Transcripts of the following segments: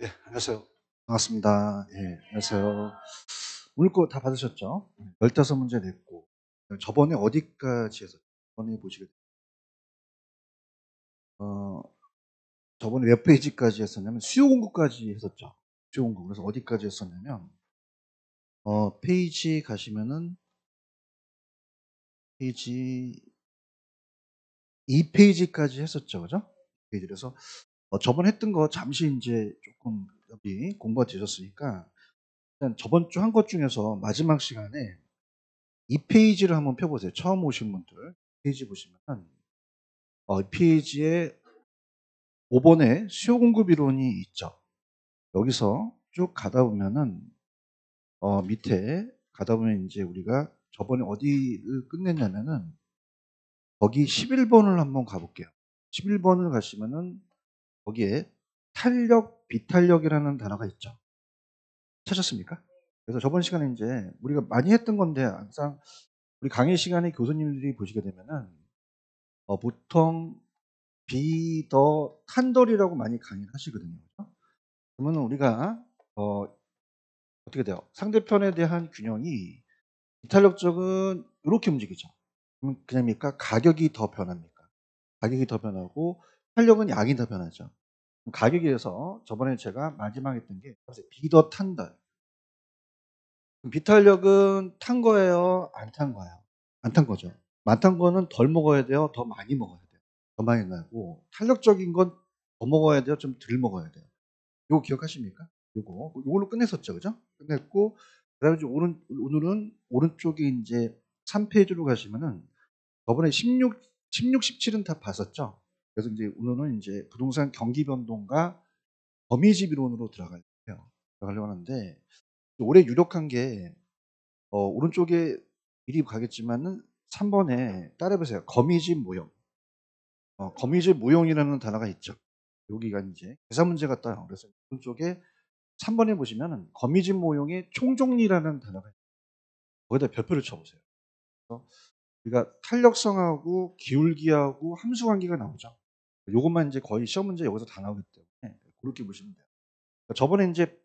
예, 안녕하세요. 반갑습니다. 예, 안녕하세요. 오늘 거 다 받으셨죠? 15문제 냈고, 저번에 어디까지 해서, 저번에 보시게, 어, 저번에 몇 페이지까지 했었냐면, 수요 공부까지 했었죠. 수요 공부. 그래서 어디까지 했었냐면, 페이지 가시면은, 페이지 2페이지까지 했었죠. 그죠? 페이지. 그래서, 저번에 했던 거 잠시 이제 조금 여기 공부가 되셨으니까, 일단 저번 주 한 것 중에서 마지막 시간에 이 페이지를 한번 펴보세요. 처음 오신 분들 페이지 보시면 이 페이지에 5번에 수요 공급 이론이 있죠. 여기서 쭉 가다 보면은 밑에 가다 보면 이제 우리가 저번에 어디를 끝냈냐면은 거기 11번을 한번 가볼게요. 11번을 가시면은 거기에 탄력, 비탄력이라는 단어가 있죠. 찾았습니까? 그래서 저번 시간에 이제 우리가 많이 했던 건데 항상 우리 강의 시간에 교수님들이 보시게 되면은 보통 비더 탄덜이라고 많이 강의를 하시거든요. 그죠? 그러면 우리가 어, 어떻게 돼요? 상대편에 대한 균형이 이탈력 쪽은 이렇게 움직이죠. 그러면 그냥입니까? 가격이 더 변합니까? 가격이 더 변하고 탄력은 양이 더 변하죠. 가격에서 저번에 제가 마지막 했던 게 비더 탄덜. 비탄력은 탄 거예요? 안 탄 거예요? 안 탄 거죠. 안 탄 거는 덜 먹어야 돼요? 더 많이 먹어야 돼요? 더 많이 나고 탄력적인 건 더 먹어야 돼요? 좀 덜 먹어야 돼요? 요거 기억하십니까? 요걸로 끝냈었죠. 그죠? 끝냈고, 그 다음에 오늘은 오른쪽에 이제 3페이지로 가시면은 저번에 16, 17은 다 봤었죠. 그래서 이제 오늘은 이제 부동산 경기 변동과 거미집 이론으로 들어가려고 하는데, 올해 유력한 게, 오른쪽에 미리 가겠지만은 3번에 따라해보세요. 거미집 모형. 거미집 모형이라는 단어가 있죠. 여기가 이제 계산 문제가 떠요. 그래서 오른쪽에 3번에 보시면은 거미집 모형의 총정리라는 단어가 있어요. 거기다 별표를 쳐보세요. 그래서 우리가 탄력성하고 기울기하고 함수 관계가 나오죠. 요것만 이제 거의 시험 문제 여기서 다 나오기 때문에 그렇게 보시면 돼요. 그러니까 저번에 이제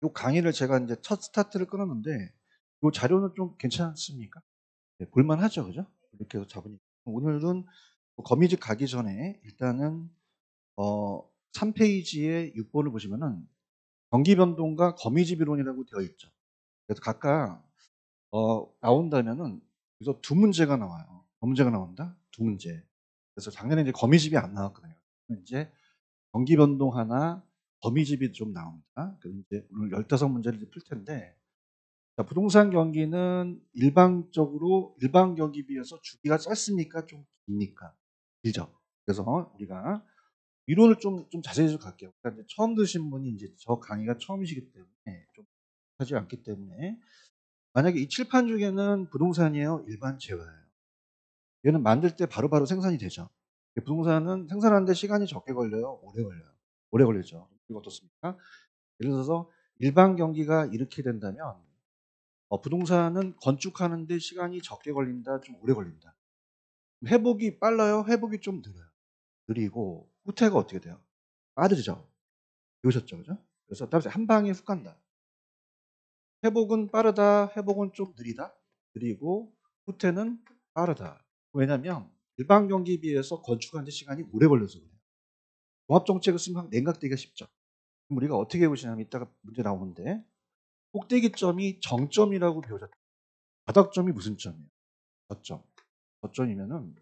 요 강의를 제가 이제 첫 스타트를 끊었는데 요 자료는 좀 괜찮습니까? 네, 볼만하죠, 그죠? 이렇게 해서 잡으니까 오늘은 거미집 가기 전에 일단은 3페이지에 6번을 보시면은 경기 변동과 거미집 이론이라고 되어 있죠. 그래서 각각 나온다면은 그래서 두 문제가 나와요. 문제가 나온다? 두 문제. 그래서 작년에 이제 거미집이 안 나왔거든요. 이제 경기 변동 하나, 거미집이 좀 나옵니다. 그래서 이제 오늘 15문제를 풀 텐데, 자, 부동산 경기는 일방적으로 일반 경기 비해서 주기가 짧습니까? 좀 깁니까? 길죠. 그래서 우리가 이론을 좀 자세히 좀 갈게요. 그러니까 이제 처음 드신 분이 이제 저 강의가 처음이시기 때문에 좀 하지 않기 때문에 만약에 이 칠판 중에는 부동산이에요? 일반 재화예요? 얘는 만들 때 바로바로 생산이 되죠. 부동산은 생산하는데 시간이 적게 걸려요? 오래 걸려요? 오래 걸리죠. 이거 어떻습니까? 예를 들어서 일반 경기가 이렇게 된다면 부동산은 건축하는데 시간이 적게 걸린다? 좀 오래 걸린다? 회복이 빨라요? 회복이 좀 느려요? 느리고 후퇴가 어떻게 돼요? 빠르죠. 배우셨죠? 그죠? 그래서 따라서 한 방에 훅 간다. 회복은 빠르다, 회복은 좀 느리다. 느리고 후퇴는 빠르다. 왜냐면 일반 경기에 비해서 건축하는데 시간이 오래 걸려서 그래요. 종합정책을 쓰면 냉각되기가 쉽죠. 그럼 우리가 어떻게 보시냐면 이따가 문제 나오는데 꼭대기점이 정점이라고 배우셨죠. 바닥점이 무슨 점이에요? 저점. 저점이면은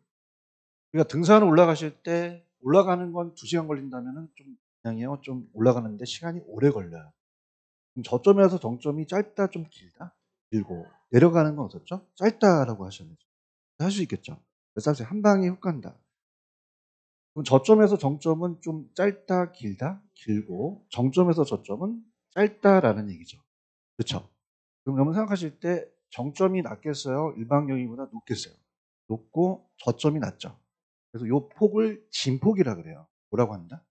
우리가 등산을 올라가실 때 올라가는 건 2시간 걸린다면은 좀 그냥요. 좀 올라가는데 시간이 오래 걸려요. 그럼 저점에서 정점이 짧다, 좀 길다? 길고 내려가는 건 어떻죠? 짧다라고 하셨는지 할 수 있겠죠. 그래서 한 방에 훅 간다. 그럼 저점에서 정점은 좀 짧다, 길다? 길고 정점에서 저점은 짧다라는 얘기죠. 그렇죠? 그럼 여러분 생각하실 때 정점이 낮겠어요? 일반 경기보다 높겠어요? 높고 저점이 낮죠. 그래서 요 폭을 진폭이라 그래요. 뭐라고 한다?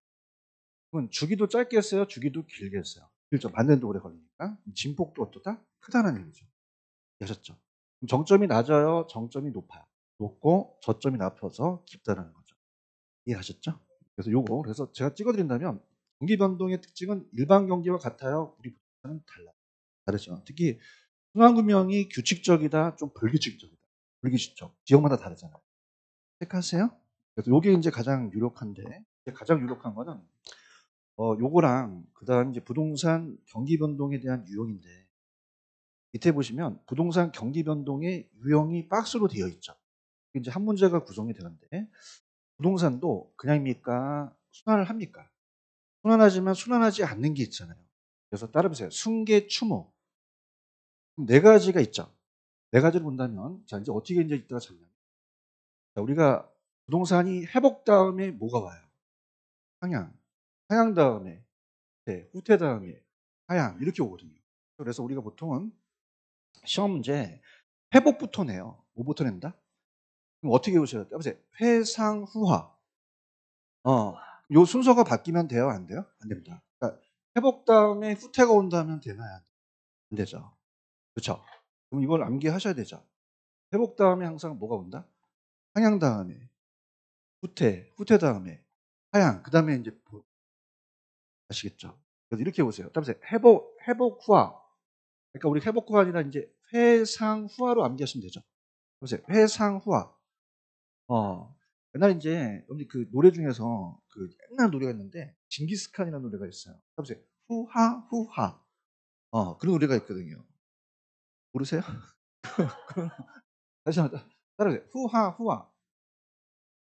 그건 주기도 짧겠어요? 주기도 길겠어요? 길죠. 반대도 오래 걸리니까. 진폭도 어떠다? 크다는 얘기죠. 아셨죠? 그럼 정점이 낮아요? 정점이 높아요? 높고 저점이 낮아서 깊다라는 거죠. 이해하셨죠? 그래서 요거 그래서 제가 찍어 드린다면 경기 변동의 특징은 일반 경기와 같아요. 우리 부동산은 달라요. 다르죠. 특히 순환금융이 규칙적이다, 좀 불규칙적이다. 불규칙적. 지역마다 다르잖아요. 체크하세요. 그래서 요게 이제 가장 유력한데, 가장 유력한 거는 요거랑 그다음 이제 부동산 경기 변동에 대한 유형인데, 밑에 보시면 부동산 경기 변동의 유형이 박스로 되어 있죠. 이게 이제 한 문제가 구성이 되는데, 부동산도 그냥입니까? 순환을 합니까? 순환하지만 순환하지 않는 게 있잖아요. 그래서 따라보세요. 순계, 추모. 네 가지가 있죠. 네 가지를 본다면, 자, 이제 어떻게 이제 이따가 잡냐면, 자, 우리가 부동산이 회복 다음에 뭐가 와요? 상향. 상향 다음에, 네, 후퇴 다음에 하향. 이렇게 오거든요. 그래서 우리가 보통은 시험 문제 회복부터 내요. 뭐부터 낸다? 그럼 어떻게 오셔야 돼요? 보세요. 회상 후하. 요 순서가 바뀌면 돼요? 안 돼요? 안 됩니다. 그러니까 회복 다음에 후퇴가 온다면 되나요? 안 되죠. 그렇죠? 그럼 이걸 암기하셔야 되죠. 회복 다음에 항상 뭐가 온다? 상향 다음에 후퇴, 후퇴 다음에 하향, 그 다음에 이제 아시겠죠? 그래서 이렇게 보세요. 따라서 회복 후화. 그러니까 우리 회복 후가 아니라 이제 회상 후화로 암기하시면 되죠. 보세요. 회상 후화. 옛날에 이제 여러분들 그 노래 중에서 그 옛날 노래가 있는데 징기스칸이라는 노래가 있어요. 보세요. 후하 후하. 그런 노래가 있거든요. 모르세요? 다시 한번 따라해보세요. 후하 후하.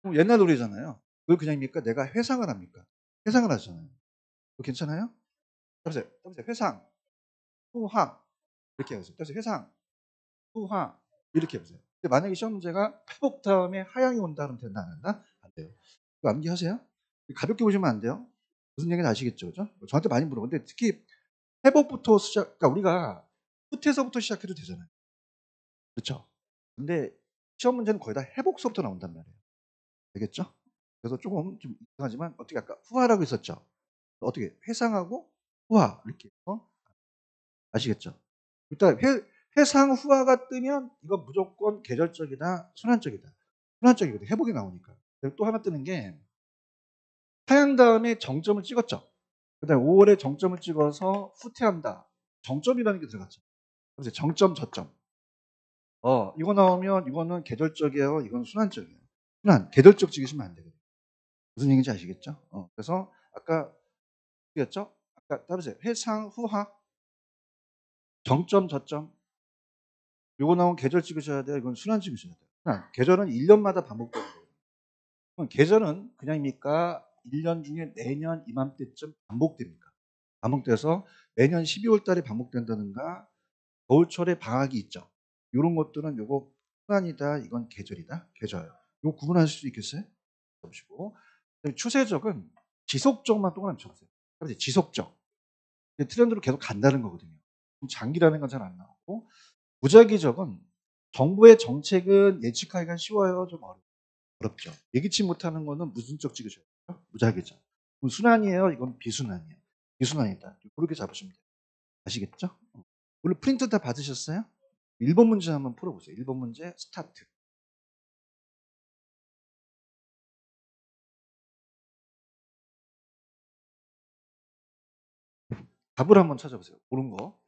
그럼 옛날 노래잖아요. 그걸 그냥입니까? 내가 회상을 합니까? 회상을 하잖아요. 그거 괜찮아요? 따라해보세요. 회상 후하 이렇게 해보세요. 따라해보세요. 회상 후하 이렇게 해보세요. 근데 만약에 시험 문제가 회복 다음에 하향이 온다 그러면 된다 안 된다? 안 돼요. 이거 암기하세요. 가볍게 보시면 안 돼요. 무슨 얘기인지 아시겠죠? 그죠? 저한테 많이 물어요. 근데 특히 회복부터 시작, 그러니까 우리가 후퇴서부터 시작해도 되잖아요. 그렇죠? 근데 시험 문제는 거의 다 회복서부터 나온단 말이에요. 알겠죠? 그래서 조금 좀 이상하지만 어떻게 아까 후하라고 했었죠? 어떻게 회상하고 후하 이렇게 아시겠죠? 일단 회상 후하가 뜨면 이건 무조건 계절적이다, 순환적이다. 순환적이거든. 회복이 나오니까. 그리고 또 하나 뜨는 게 하향 다음에 정점을 찍었죠. 그다음에 5월에 정점을 찍어서 후퇴한다. 정점이라는 게 들어갔죠. 그래서 정점, 저점. 이거 나오면 이거는 계절적이에요. 이건 순환적이에요. 순환, 계절적 찍으시면 안 되거든요. 무슨 얘기인지 아시겠죠? 그래서 아까 뭐였죠? 아까 따르세요. 회상, 후하, 정점, 저점. 요거 나오면 계절 찍으셔야 돼요. 이건 순환 찍으셔야 돼요. 순환. 계절은 1년마다 반복되는 거예요. 그럼 계절은 그냥입니까? 1년 중에 매년 이맘때쯤 반복됩니까? 반복돼서 매년 12월 달에 반복된다든가 겨울철에 방학이 있죠. 이런 것들은 요거 순환이다. 이건 계절이다. 계절. 요거 구분하실 수 있겠어요? 보시고. 추세적은 지속적만 동그라미 쳐보세요. 지속적. 트렌드로 계속 간다는 거거든요. 장기라는 건 잘 안 나오고 무작위적은 정부의 정책은 예측하기가 쉬워요. 좀 어렵죠. 예기치 못하는 거는 무슨적 찍으셔야 돼요. 무작위적. 그럼 순환이에요. 이건 비순환이에요. 비순환이다. 그렇게 잡으시면 돼요. 아시겠죠? 오늘 프린트 다 받으셨어요? 1번 문제 한번 풀어보세요. 1번 문제 스타트. 답을 한번 찾아보세요. 옳은 거.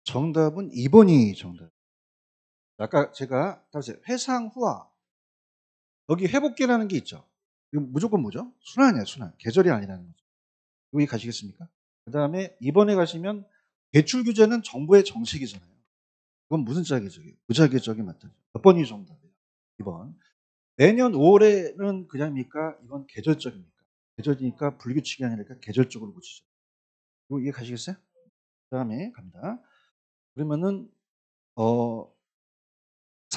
정답은 2번이 정답. 아까 제가 다시 회상 후와 여기 회복기라는 게 있죠. 이거 무조건 뭐죠? 순환이에요, 순환. 계절이 아니라는 거죠. 여기 가시겠습니까? 그 다음에 2번에 가시면 대출 규제는 정부의 정책이잖아요. 그건 무슨 자계적이에요? 무자계적이 맞다. 몇 번이 정답이에요? 2번. 매년 5월에는 그냥입니까? 이건 계절적입니까? 계절이니까 불규칙이 아니니까 계절적으로 보시죠. 이거 이해 가시겠어요? 그 다음에 갑니다. 그러면은 어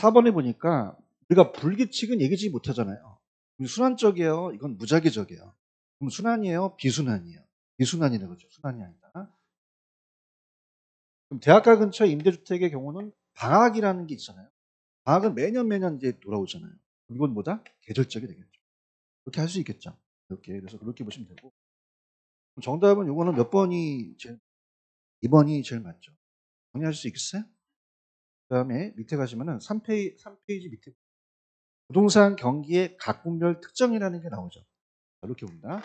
4번에 보니까 우리가 불규칙은 얘기지 못하잖아요. 순환적이에요? 이건 무작위적이에요. 그럼 순환이에요? 비순환이에요? 비순환이라고 그러죠. 순환이 아니다. 그럼 대학가 근처 임대주택의 경우는 방학이라는 게 있잖아요. 방학은 매년 이제 돌아오잖아요. 이건 뭐다? 계절적이 되겠죠. 그렇게 할 수 있겠죠. 이렇게. 그래서 그렇게 보시면 되고. 정답은 요거는 몇 번이 제일, 2번이 제일 맞죠. 정리할 수 있겠어요? 그 다음에 밑에 가시면은 3페이지 밑에 부동산 경기의 각 분별 특징이라는 게 나오죠. 이렇게 봅니다.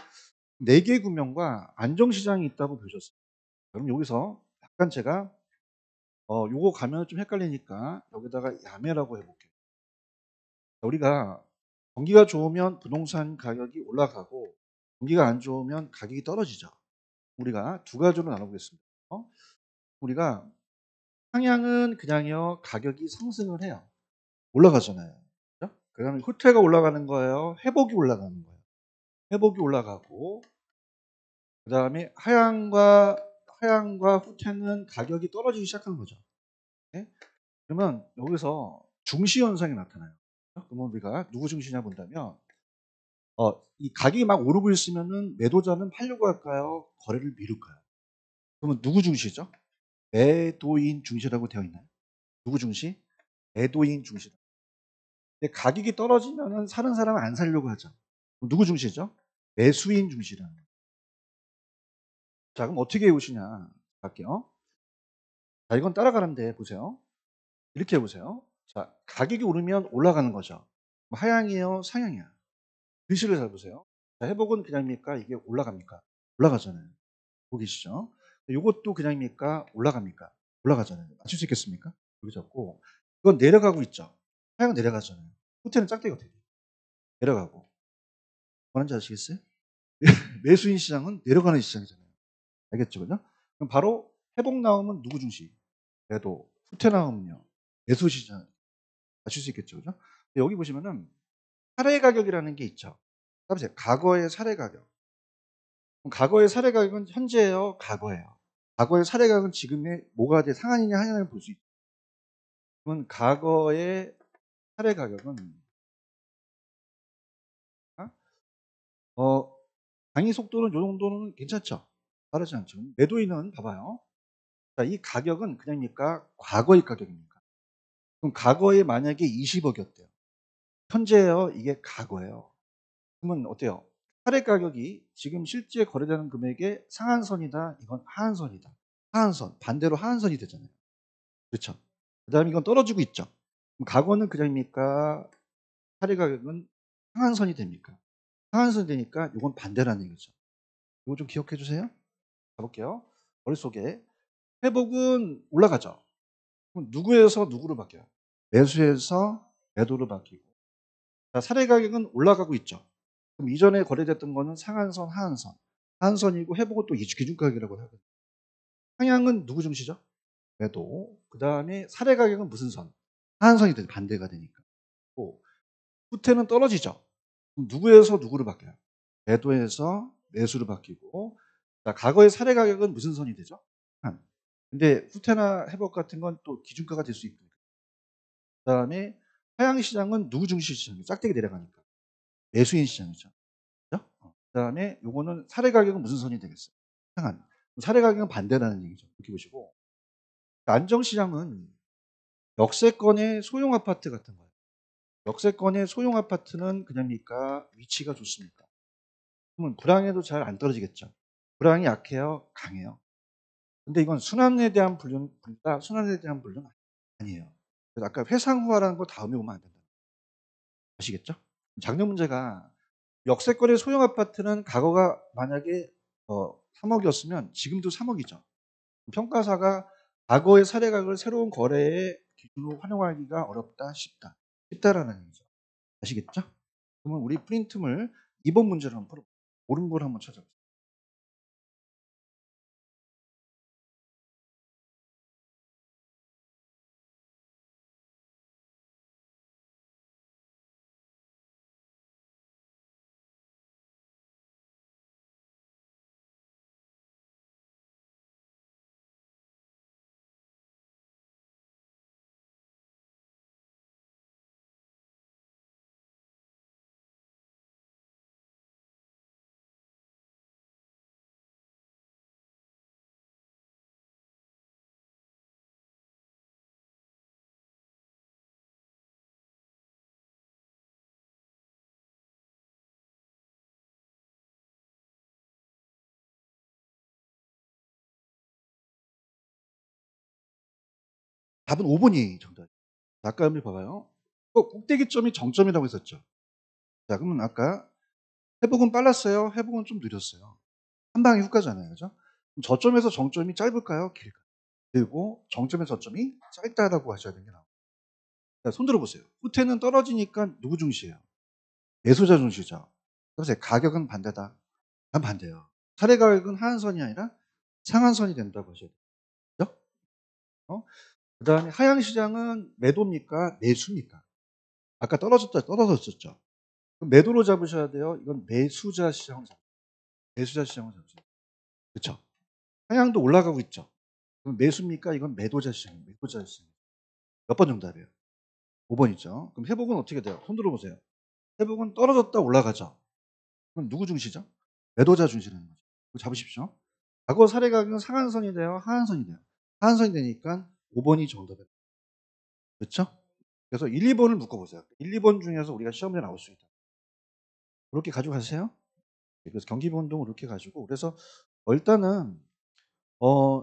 4개의 구명과 안정시장이 있다고 보셨어요. 그럼 여기서 약간 제가 요거 가면 좀 헷갈리니까 여기다가 야매라고 해볼게요. 우리가 경기가 좋으면 부동산 가격이 올라가고 경기가 안 좋으면 가격이 떨어지죠. 우리가 두 가지로 나눠보겠습니다. 우리가 상향은 그냥요 가격이 상승을 해요. 올라가잖아요. 그죠? 그다음에 후퇴가 올라가는 거예요. 회복이 올라가는 거예요. 회복이 올라가고 그다음에 하향과 후퇴는 가격이 떨어지기 시작한 거죠. 네? 그러면 여기서 중시 현상이 나타나요. 그러면 우리가 누구 중시냐 본다면 이 가격이 막 오르고 있으면은 매도자는 팔려고 할까요? 거래를 미룰까요? 그러면 누구 중시죠? 매도인 중시라고 되어 있나요? 누구 중시? 매도인 중시다. 근데 가격이 떨어지면은 사는 사람은 안 살려고 하죠. 그럼 누구 중시죠? 매수인 중시라는 거예요. 자, 그럼 어떻게 해오시냐? 갈게요. 자, 이건 따라가는데 보세요. 이렇게 해보세요. 자, 가격이 오르면 올라가는 거죠. 하향이에요? 상향이야? 글씨를 잘 보세요. 자, 회복은 그냥입니까? 이게 올라갑니까? 올라가잖아요. 보고 계시죠? 이것도 그냥입니까? 올라갑니까? 올라가잖아요. 맞출 수 있겠습니까? 여기 잡고 이건 내려가고 있죠. 하향 내려가잖아요. 후퇴는 짝대기 어떻게 돼요? 내려가고. 뭐하는지 아시겠어요? 매수인 시장은 내려가는 시장이잖아요. 알겠죠? 그죠? 그럼 바로 회복 나오면 누구 중시? 매도. 후퇴 나오면요. 매수 시장. 맞출 수 있겠죠? 그죠? 여기 보시면은 사례 가격이라는 게 있죠. 보세요. 과거의 사례 가격. 그럼 과거의 사례 가격은 현재예요? 과거예요? 과거의 사례 가격은 지금의 뭐가 돼? 상한이냐 하향을 볼 수 있죠. 그러면 과거의 사례 가격은 어, 강의 속도는 이 정도는 괜찮죠? 빠르지 않죠? 매도인은 봐봐요. 자, 이 가격은 그냥입니까? 과거의 가격입니까? 그럼 과거에 만약에 20억이었대요. 현재예요? 이게 과거예요. 그러면 어때요? 사례 가격이 지금 실제 거래되는 금액의 상한선이다. 이건 하한선이다. 하한선. 반대로 하한선이 되잖아요. 그렇죠? 그 다음에 이건 떨어지고 있죠. 그럼 과거는 그냥입니까? 사례 가격은 상한선이 됩니까? 상한선이 되니까 이건 반대라는 얘기죠. 이거 좀 기억해 주세요. 가볼게요. 머릿속에. 회복은 올라가죠. 그럼 누구에서 누구로 바뀌어요? 매수에서 매도로 바뀌고. 자, 사례 가격은 올라가고 있죠. 그럼 이전에 거래됐던 거는 상한선, 하한선. 하한선이고 회복은 또 기준가격이라고 하거든요. 상향은 누구 중시죠? 매도. 그 다음에 사례 가격은 무슨 선? 하한선이 되죠. 반대가 되니까. 후퇴는 떨어지죠. 그럼 누구에서 누구로 바뀌어요? 매도에서 매수로 바뀌고. 자, 과거의 사례 가격은 무슨 선이 되죠? 한. 근데 후퇴나 회복 같은 건 또 기준가가 될 수 있고. 그다음에 하향 시장은 누구 중시 시장이에요? 짝대기 내려가니까. 매수인 시장이죠. 그죠? 그다음에 요거는 사례 가격은 무슨 선이 되겠어요? 상한. 사례 가격은 반대라는 얘기죠. 이렇게 보시고. 안정 시장은 역세권의 소형 아파트 같은 거예요. 역세권의 소형 아파트는 그냥입니까? 위치가 좋습니까? 그러면 불황에도 잘 안 떨어지겠죠. 불황이 약해요? 강해요? 근데 이건 순환에 대한 분류보다 순환에 대한 분류는 아니에요. 그래서 아까 회상후화라는 거 다음에 오면 안 된다. 아시겠죠? 작년 문제가 역세권의 소형 아파트는 과거가 만약에 3억이었으면 지금도 3억이죠. 평가사가 과거의 사례각을 새로운 거래의 기준으로 활용하기가 어렵다, 쉽다. 쉽다라는 얘기죠. 아시겠죠? 그러면 우리 프린트물 2번 문제를 한번 풀어볼게요. 옳은 걸 한번 찾아보세요. 답은 5번이 정답이에요. 아까 한번 봐봐요. 꼭대기점이 정점이라고 했었죠. 자, 그러면 아까 회복은 빨랐어요? 회복은 좀 느렸어요. 한 방에 훅 가잖아요. 그죠? 그럼 저점에서 정점이 짧을까요? 길까요? 그리고 정점에서 저점이 짧다라고 하셔야 되는 게 나옵니다. 자, 손 들어보세요. 후퇴는 떨어지니까 누구 중시예요? 매수자 중시죠. 그래서 가격은 반대다. 난 반대예요. 차례 가격은 하한선이 아니라 상한선이 된다고 하셔야 돼요. 그죠? 그다음에 하향 시장은 매도입니까? 매수입니까? 아까 떨어졌었죠. 그럼 매도로 잡으셔야 돼요. 이건 매수자 시장을 잡으세요. 매수자 시장을 잡으세요. 그렇죠? 하향도 올라가고 있죠. 그럼 매수입니까? 이건 매도자 시장이에요. 매도자 시장. 몇 번 정답이에요? 5번이죠. 그럼 회복은 어떻게 돼요? 손 들어보세요. 회복은 떨어졌다 올라가죠. 그럼 누구 중시죠? 매도자 중시라는 거죠. 이거 잡으십시오. 과거 사례 가격은 상한선이 돼요? 하한선이 돼요? 하한선이 되니까 5번이 정답이에요. 그렇죠? 그래서 1, 2번을 묶어보세요. 1, 2번 중에서 우리가 시험에 나올 수 있다. 그렇게 가져가세요. 그래서 경기변동을 이렇게 가지고 그래서 일단은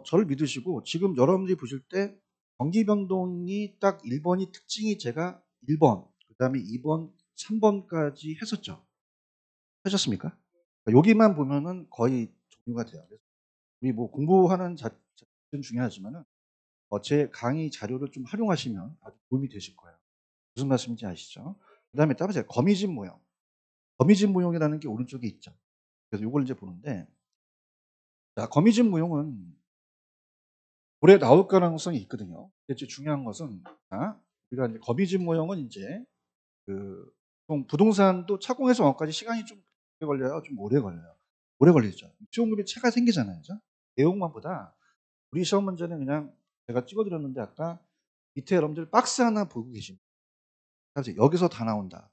저를 믿으시고 지금 여러분들이 보실 때 경기변동이 딱 1번이 특징이 제가 1번, 그다음에 2번, 3번까지 했었죠. 하셨습니까? 여기만 보면은 거의 종료가 돼요. 그래서 우리 뭐 공부하는 자체는 중요하지만은 제 강의 자료를 좀 활용하시면 아주 도움이 되실 거예요. 무슨 말씀인지 아시죠? 그다음에 따라서 거미집 모형. 거미집 모형이라는 게 오른쪽에 있죠. 그래서 이걸 이제 보는데 자, 거미집 모형은 올해 나올 가능성이 있거든요. 이제 중요한 것은 우리가 이제 거미집 모형은 이제 그 부동산도 착공해서 완공까지 시간이 좀 오래 걸려요. 좀 오래 걸려요. 오래 걸리죠. 입주금이 차가 생기잖아요, 그죠? 내용만 보다 우리 시험 문제는 그냥 제가 찍어드렸는데 아까 밑에 여러분들 박스 하나 보고 계십니다. 여기서 다 나온다.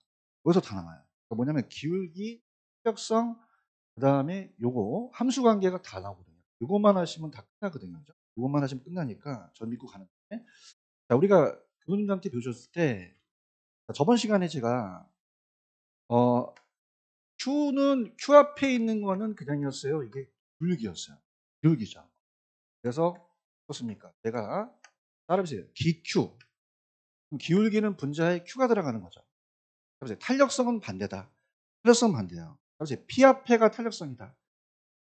여기서 다 나와요. 그러니까 뭐냐면 기울기, 합격성, 그 다음에 요거 함수 관계가 다 나오거든요. 요것만 하시면 다 끝나거든요. 그죠? 요것만 하시면 끝나니까 전 믿고 가는데 자, 우리가 교수님들한테 배우셨을 때 저번 시간에 제가 어, Q는 Q 앞에 있는 거는 그냥이었어요. 이게 기울기였어요. 기울기죠. 그래서 어떻습니까? 제가 따라해보세요. 기Q. 그럼 기울기는 분자에 Q가 들어가는 거죠. 따라해보세요. 탄력성은 반대다. 탄력성은 반대예요. 따라해보세요. P 앞에가 탄력성이다.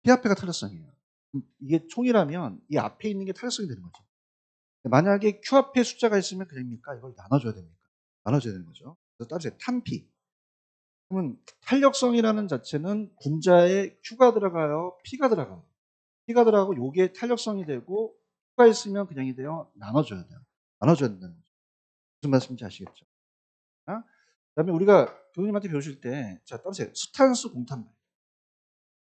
P 앞에가 탄력성이에요. 이게 총이라면 이 앞에 있는 게 탄력성이 되는 거죠. 만약에 Q 앞에 숫자가 있으면 그냥입니까? 이걸 나눠줘야 됩니까? 나눠줘야 되는 거죠. 그래서 따라서 탄피. 그러면 탄력성이라는 자체는 분자에 Q가 들어가요? P가 들어가요? P가 들어가고 요게 탄력성이 되고 Q가 있으면 그냥이 돼요? 나눠줘야 돼요. 나눠줘야 된다는 거죠. 무슨 말씀인지 아시겠죠? 그다음에 우리가 교수님한테 배우실 때 자, 따라서 수탄수 공탄발.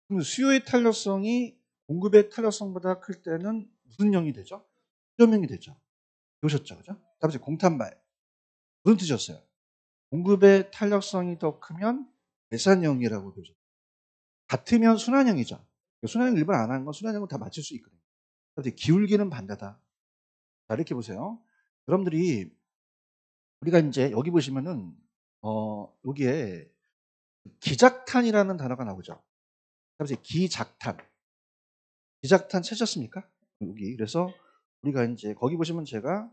그럼 수요의 탄력성이 공급의 탄력성보다 클 때는 무슨 형이 되죠? 수렴형이 되죠. 배우셨죠? 그죠? 따라서 공탄발. 무슨 뜻이었어요? 공급의 탄력성이 더 크면 계산형이라고 배우셨죠. 같으면 순환형이죠. 순환형 일반 안 하는 건 순환형은 다 맞출 수 있거든요. 그런데 기울기는 반대다. 자, 이렇게 보세요. 여러분들이 우리가 이제 여기 보시면은 여기에 기작탄이라는 단어가 나오죠. 그래서 기작탄. 기작탄 찾으셨습니까? 여기. 그래서 우리가 이제 거기 보시면 제가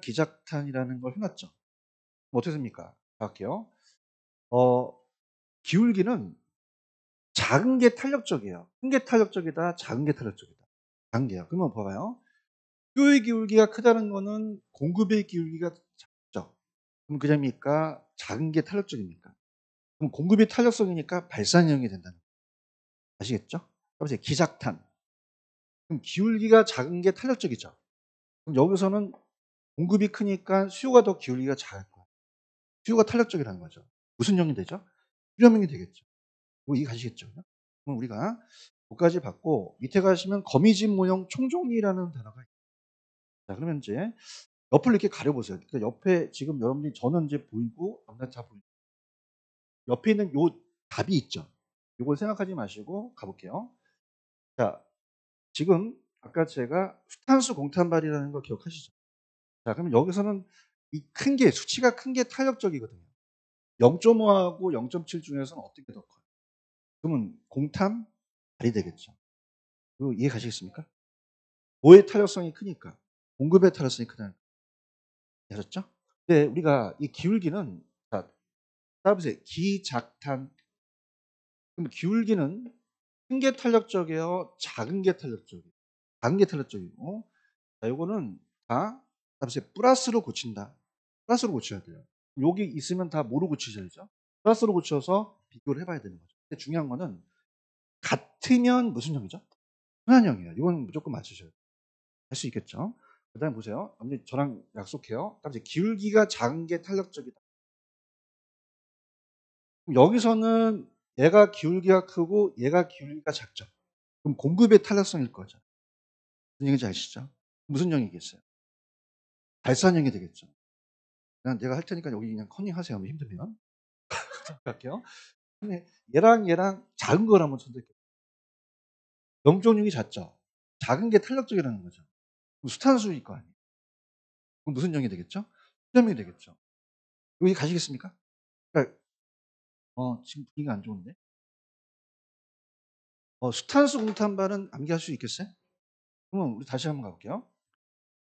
기작탄이라는 걸 해놨죠. 뭐 어떻게 됩니까? 할게요. 기울기는 작은 게 탄력적이에요. 큰 게 탄력적이다, 작은 게 탄력적이다. 작은 게요. 그러면 봐봐요. 수요의 기울기가 크다는 거는 공급의 기울기가 작죠. 그럼 그냥입니까? 작은 게 탄력적입니까? 그럼 공급이 탄력성이니까 발산형이 된다는 거예요. 아시겠죠? 그래서 기작탄. 그럼 기울기가 작은 게 탄력적이죠. 그럼 여기서는 공급이 크니까 수요가 더 기울기가 작을 거예요. 수요가 탄력적이라는 거죠. 무슨 형이 되죠? 수렴형이 되겠죠. 이거 이해가시겠죠? 그럼 우리가 여기까지 받고 밑에 가시면 거미집 모형 총종이라는 단어가 있어요. 자, 그러면 이제 옆을 이렇게 가려보세요. 그러니까 옆에 지금 여러분들이 저는 이제 보이고 다 보이고 옆에 있는 요 답이 있죠. 이걸 생각하지 마시고 가볼게요. 자, 지금 아까 제가 수탄수 공탄발이라는 거 기억하시죠? 자, 그러면 여기서는 이 큰 게 수치가 큰 게 탄력적이거든요. 0.5하고 0.7 중에서는 어떤 게 더 커요? 그러면 공탄 발이 되겠죠. 이거 이해 가시겠습니까? 뭐의 탄력성이 크니까? 공급의 탄력성이 크다는 거 아셨죠? 근데 우리가 이 기울기는 자, 따라보세요. 기작탄. 그럼 기울기는 큰 게 탄력적이에요? 작은 게 탄력적이에요? 작은 게 탄력적이고. 자, 요거는 다 따라보세요. 플러스로 고친다. 플러스로 고쳐야 돼요. 여기 있으면 다 뭐로 고치셔야죠? 플러스로 고쳐서 비교를 해봐야 되는 거죠. 근데 중요한 거는 같으면 무슨 형이죠? 순환형이에요. 이건 무조건 맞추셔야 돼요. 할 수 있겠죠? 그 다음에 보세요. 언니 저랑 약속해요. 따라서 기울기가 작은 게 탄력적이다. 그럼 여기서는 얘가 기울기가 크고 얘가 기울기가 작죠. 그럼 공급의 탄력성일 거죠. 무슨 얘기인지 아시죠? 무슨 형이겠어요? 발산형이 되겠죠. 그냥 내가 할 테니까 여기 그냥 커닝하세요. 힘들면. 할게요. 근데 얘랑 작은 걸 한번 선택해요. 0.6이 작죠. 작은 게 탄력적이라는 거죠. 그럼 수탄수일 거 아니에요. 그럼 무슨 형이 되겠죠? 수렴이 되겠죠. 여기 가시겠습니까? 그러니까 지금 분위기가 안 좋은데. 수탄수 공탄발은 암기할 수 있겠어요? 그러면 우리 다시 한번 가볼게요.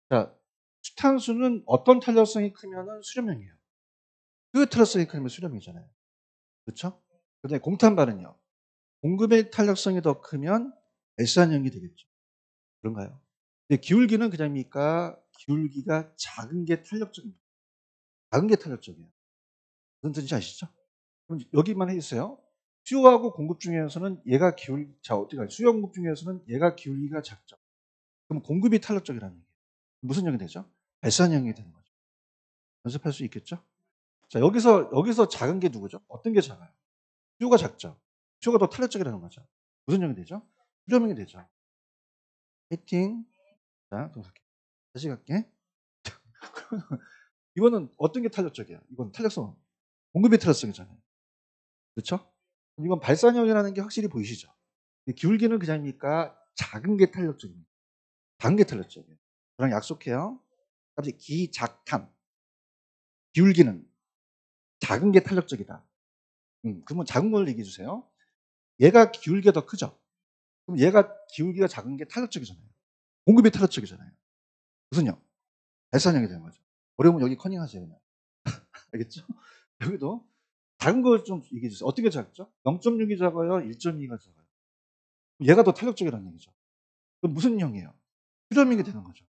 자, 수탄수는 어떤 탄력성이 크면은 수렴형이에요. 그 탄력성이 크면 수렴이잖아요. 그렇죠? 근데 공탄발은요. 공급의 탄력성이 더 크면 S한형이 되겠죠. 그런가요? 근데 기울기는 그냥입니까? 기울기가 작은 게 탄력적입니다. 작은 게 탄력적이에요. 무슨 뜻인지 아시죠? 그럼 여기만 해주세요. 수요하고 공급 중에서는 얘가 자, 어떻게 해요? 수요 공급 중에서는 얘가 기울기가 작죠. 그럼 공급이 탄력적이라는 얘기예요. 무슨 형이 되죠? 발산형이 되는 거죠. 연습할 수 있겠죠? 자, 여기서 작은 게 누구죠? 어떤 게 작아요? 수요가 작죠. 수요가 더 탄력적이라는 거죠. 무슨 형이 되죠? 수렴형이 되죠. 화이팅. 자, 또 갈게. 다시 갈게. 이거는 어떤 게 탄력적이야? 이건 탄력성. 공급이 탄력성이잖아요. 그렇죠? 이건 발산형이라는 게 확실히 보이시죠? 기울기는 그냥입니까? 작은 게 탄력적입니다. 작은 게 탄력적이에요. 저랑 약속해요. 갑자기 기작탄. 기울기는 작은 게 탄력적이다. 그러면 작은 걸 얘기해 주세요. 얘가 기울기가 더 크죠? 그럼 얘가 기울기가 작은 게 탄력적이잖아요. 공급이 탄력적이잖아요. 무슨 형? 발산형이 되는 거죠. 어려우면 여기 커닝하세요. 그냥. 알겠죠? 여기도 작은 걸 좀 얘기해 주세요. 어떻게 작죠? 0.6이 작아요? 1.2가 작아요? 얘가 더 탄력적이라는 얘기죠. 그럼 무슨 형이에요? 수렴형이 되는 거죠.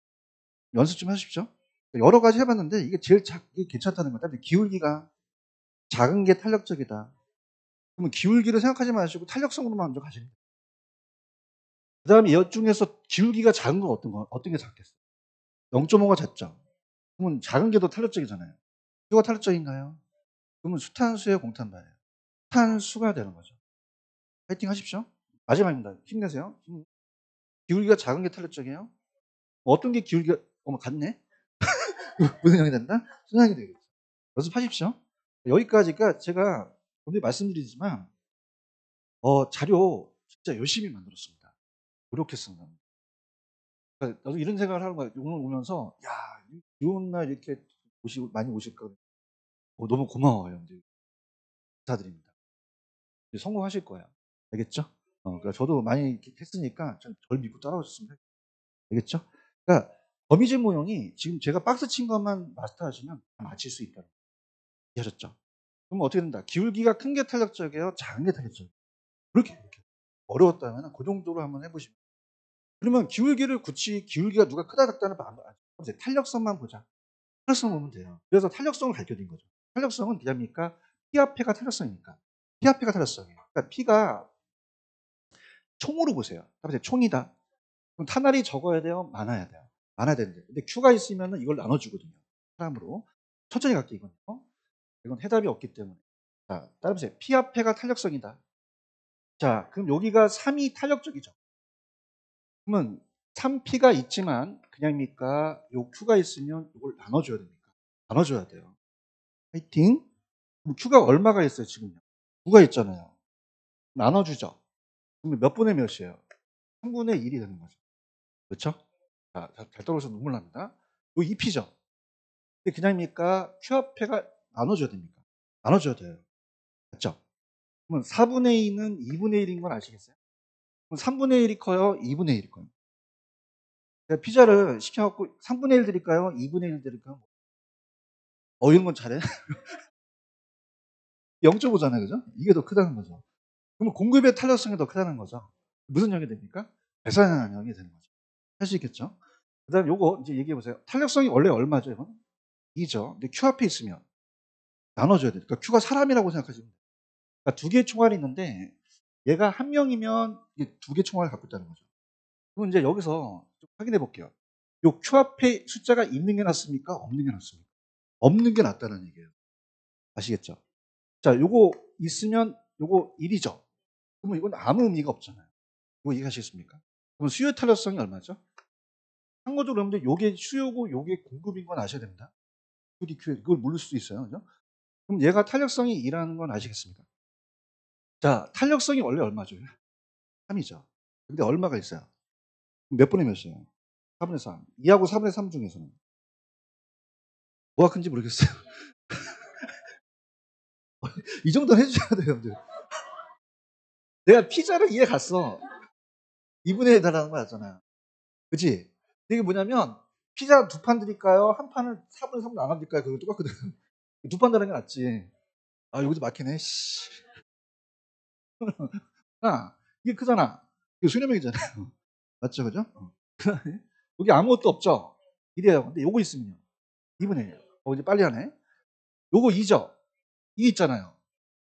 연습 좀 하십시오. 여러 가지 해봤는데 이게 제일 이게 괜찮다는 거다. 기울기가 작은 게 탄력적이다. 그러면 기울기를 생각하지 마시고 탄력성으로만 먼저 가시는 거예요. 그 다음에 이 중에서 기울기가 작은 건 어떤 게 작겠어요? 0.5가 작죠. 그러면 작은 게 더 탄력적이잖아요. 수가 탄력적인가요? 그러면 수탄수의 공탄발이에요. 탄수가 되는 거죠. 파이팅 하십시오. 마지막입니다. 힘내세요. 기울기가 작은 게 탄력적이에요? 어떤 게 기울기가 같네? 무슨 형이 된다? 순환이 되겠죠. 연습하십시오. 여기까지가 제가 오늘 말씀드리지만 자료 진짜 열심히 만들었습니다. 노력했습니다. 그러니까 나도 이런 생각을 하는 거야. 오늘 오면서 야, 좋은 날 이렇게 많이 오실까 너무 고마워요. 감사드립니다. 성공하실 거예요. 알겠죠? 그러니까 저도 많이 했으니까 절 믿고 따라오셨으면 알겠죠? 그러니까 거미줄 모형이 지금 제가 박스 친 것만 마스터하시면 다 맞힐 수 있다는 거 이해하셨죠? 그럼 어떻게 된다? 기울기가 큰 게 탄력적이에요? 작은 게 탄력적이에요? 그렇게 어려웠다면 그 정도로 한번 해보시면 그러면 기울기가 누가 크다 작다는 탄력성만 보자. 탄력성 보면 돼요. 그래서 탄력성을 가르쳐드린 거죠. 탄력성은 뭐냐니까 P 앞에가 탄력성이니까. P 앞에가 탄력성이에요. 그러니까 P가 총으로 보세요. 총이다. 그럼 탄알이 적어야 돼요? 많아야 돼요? 많아야 되는데. 근데 Q가 있으면 이걸 나눠주거든요. 사람으로. 천천히 갈게요, 이건. 이건 해답이 없기 때문에. 자, 따라보세요. P 앞에가 탄력성이다. 자, 그럼 여기가 3이 탄력적이죠. 그러면 3P가 있지만 그냥입니까? 요 Q가 있으면 이걸 나눠줘야 됩니까? 나눠줘야 돼요. 화이팅. 그럼 Q가 얼마가 있어요, 지금요? 9가 있잖아요. 나눠주죠. 그러면 몇 분의 몇이에요? 3분의 1이 되는 거죠. 그렇죠? 자, 잘 떨어져서 눈물 납니다. 요 2P죠. 근데 그냥입니까? Q 앞에가 나눠줘야 됩니까? 나눠줘야 돼요. 맞죠? 그러면 4분의 2는 2분의 1인 건 아시겠어요? 그럼 3분의 1이 커요? 2분의 1이 커요? 제가 피자를 시켜 갖고 3분의 1 드릴까요? 2분의 1 드릴까요? 이런 건 잘해? 0.5 잖아요. 그죠? 이게 더 크다는 거죠. 그러면 공급의 탄력성이 더 크다는 거죠. 무슨 역이 됩니까? 배산량이 되는 거죠. 할 수 있겠죠? 그다음에 요거 이제 얘기해 보세요. 탄력성이 원래 얼마죠, 이건? 2죠. 근데 Q 앞에 있으면 나눠줘야 돼요. 그러니까 Q가 사람이라고 생각하시면 돼요. 그러니까 두 개의 총알이 있는데 얘가 한 명이면 이게 두 개의 총알을 갖고 있다는 거죠. 그럼 이제 여기서 좀 확인해 볼게요. 요 Q 앞에 숫자가 있는 게 낫습니까? 없는 게 낫습니까? 없는 게 낫다는 얘기예요. 아시겠죠? 자, 요거 있으면 요거 1이죠. 그러면 이건 아무 의미가 없잖아요. 이거 이해하시겠습니까? 그럼 수요 탄력성이 얼마죠? 참고적으로 여러분들 요게 수요고 요게 공급인 건 아셔야 됩니다. QD, 그걸 모를 수도 있어요. 그죠? 그럼 얘가 탄력성이 2라는 건 아시겠습니까? 자, 탄력성이 원래 얼마죠? 3이죠. 근데 얼마가 있어요? 몇 분의 몇이에요? 4분의 3. 2하고 4분의 3 중에서는 뭐가 큰지 모르겠어요. 이 정도는 해주셔야 돼요, 여러분들. 내가 피자를 이해 갔어. 2분의 1 달라는 거 알잖아요. 그치? 이게 뭐냐면, 피자 2판 드릴까요? 한 판을 4분의 3로 나눠 드릴까요? 그거 똑같거든. 2판 다는 게 낫지. 아, 여기서 막히네. 씨. 아, 이게 크잖아. 이게 수렴형이잖아요. 맞죠, 그죠? 여기 아무것도 없죠? 이래요. 근데 요거 있으면요. 2분의 1. 이제 빨리 하네. 요거 2죠? 2 있잖아요.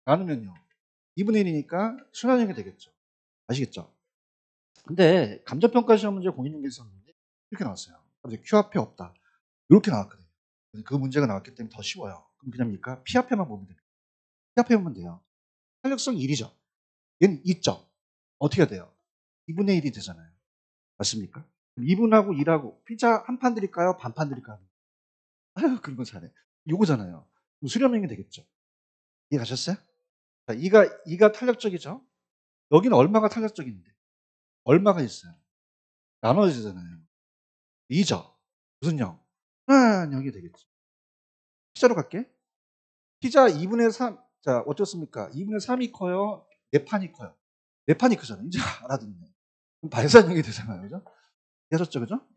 나누면요. 2분의 1이니까 순환형이 되겠죠. 아시겠죠? 근데 감정평가 시험 문제 공인중개 있었는데 이렇게 나왔어요. 이제 Q 앞에 없다. 이렇게 나왔거든요. 그 문제가 나왔기 때문에 더 쉬워요. 그럼 그냥 뭡니까? P 앞에만 보면 됩니다. P 앞에 보면 돼요. 탄력성 1이죠. 얘는 있죠. 어떻게 해야 돼요? 2분의 1이 되잖아요. 맞습니까? 2분하고 1하고 피자 한 판 드릴까요? 반판 드릴까요? 아유, 그런 건 잘해. 요거잖아요. 그럼 수렴형이 되겠죠. 이해 가셨어요? 자, 이가 탄력적이죠. 여기는 얼마가 탄력적인데? 얼마가 있어요? 나눠지잖아요. 2죠. 무슨 형? 한 형이 되겠죠. 피자로 갈게. 피자 2분의 3. 자, 어떻습니까? 2분의 3이 커요? 4판이 커요? 4판이 크잖아요. 이제 알아듣네. 그럼 발산형이 되잖아요. 그죠? 이해하셨죠? 그죠?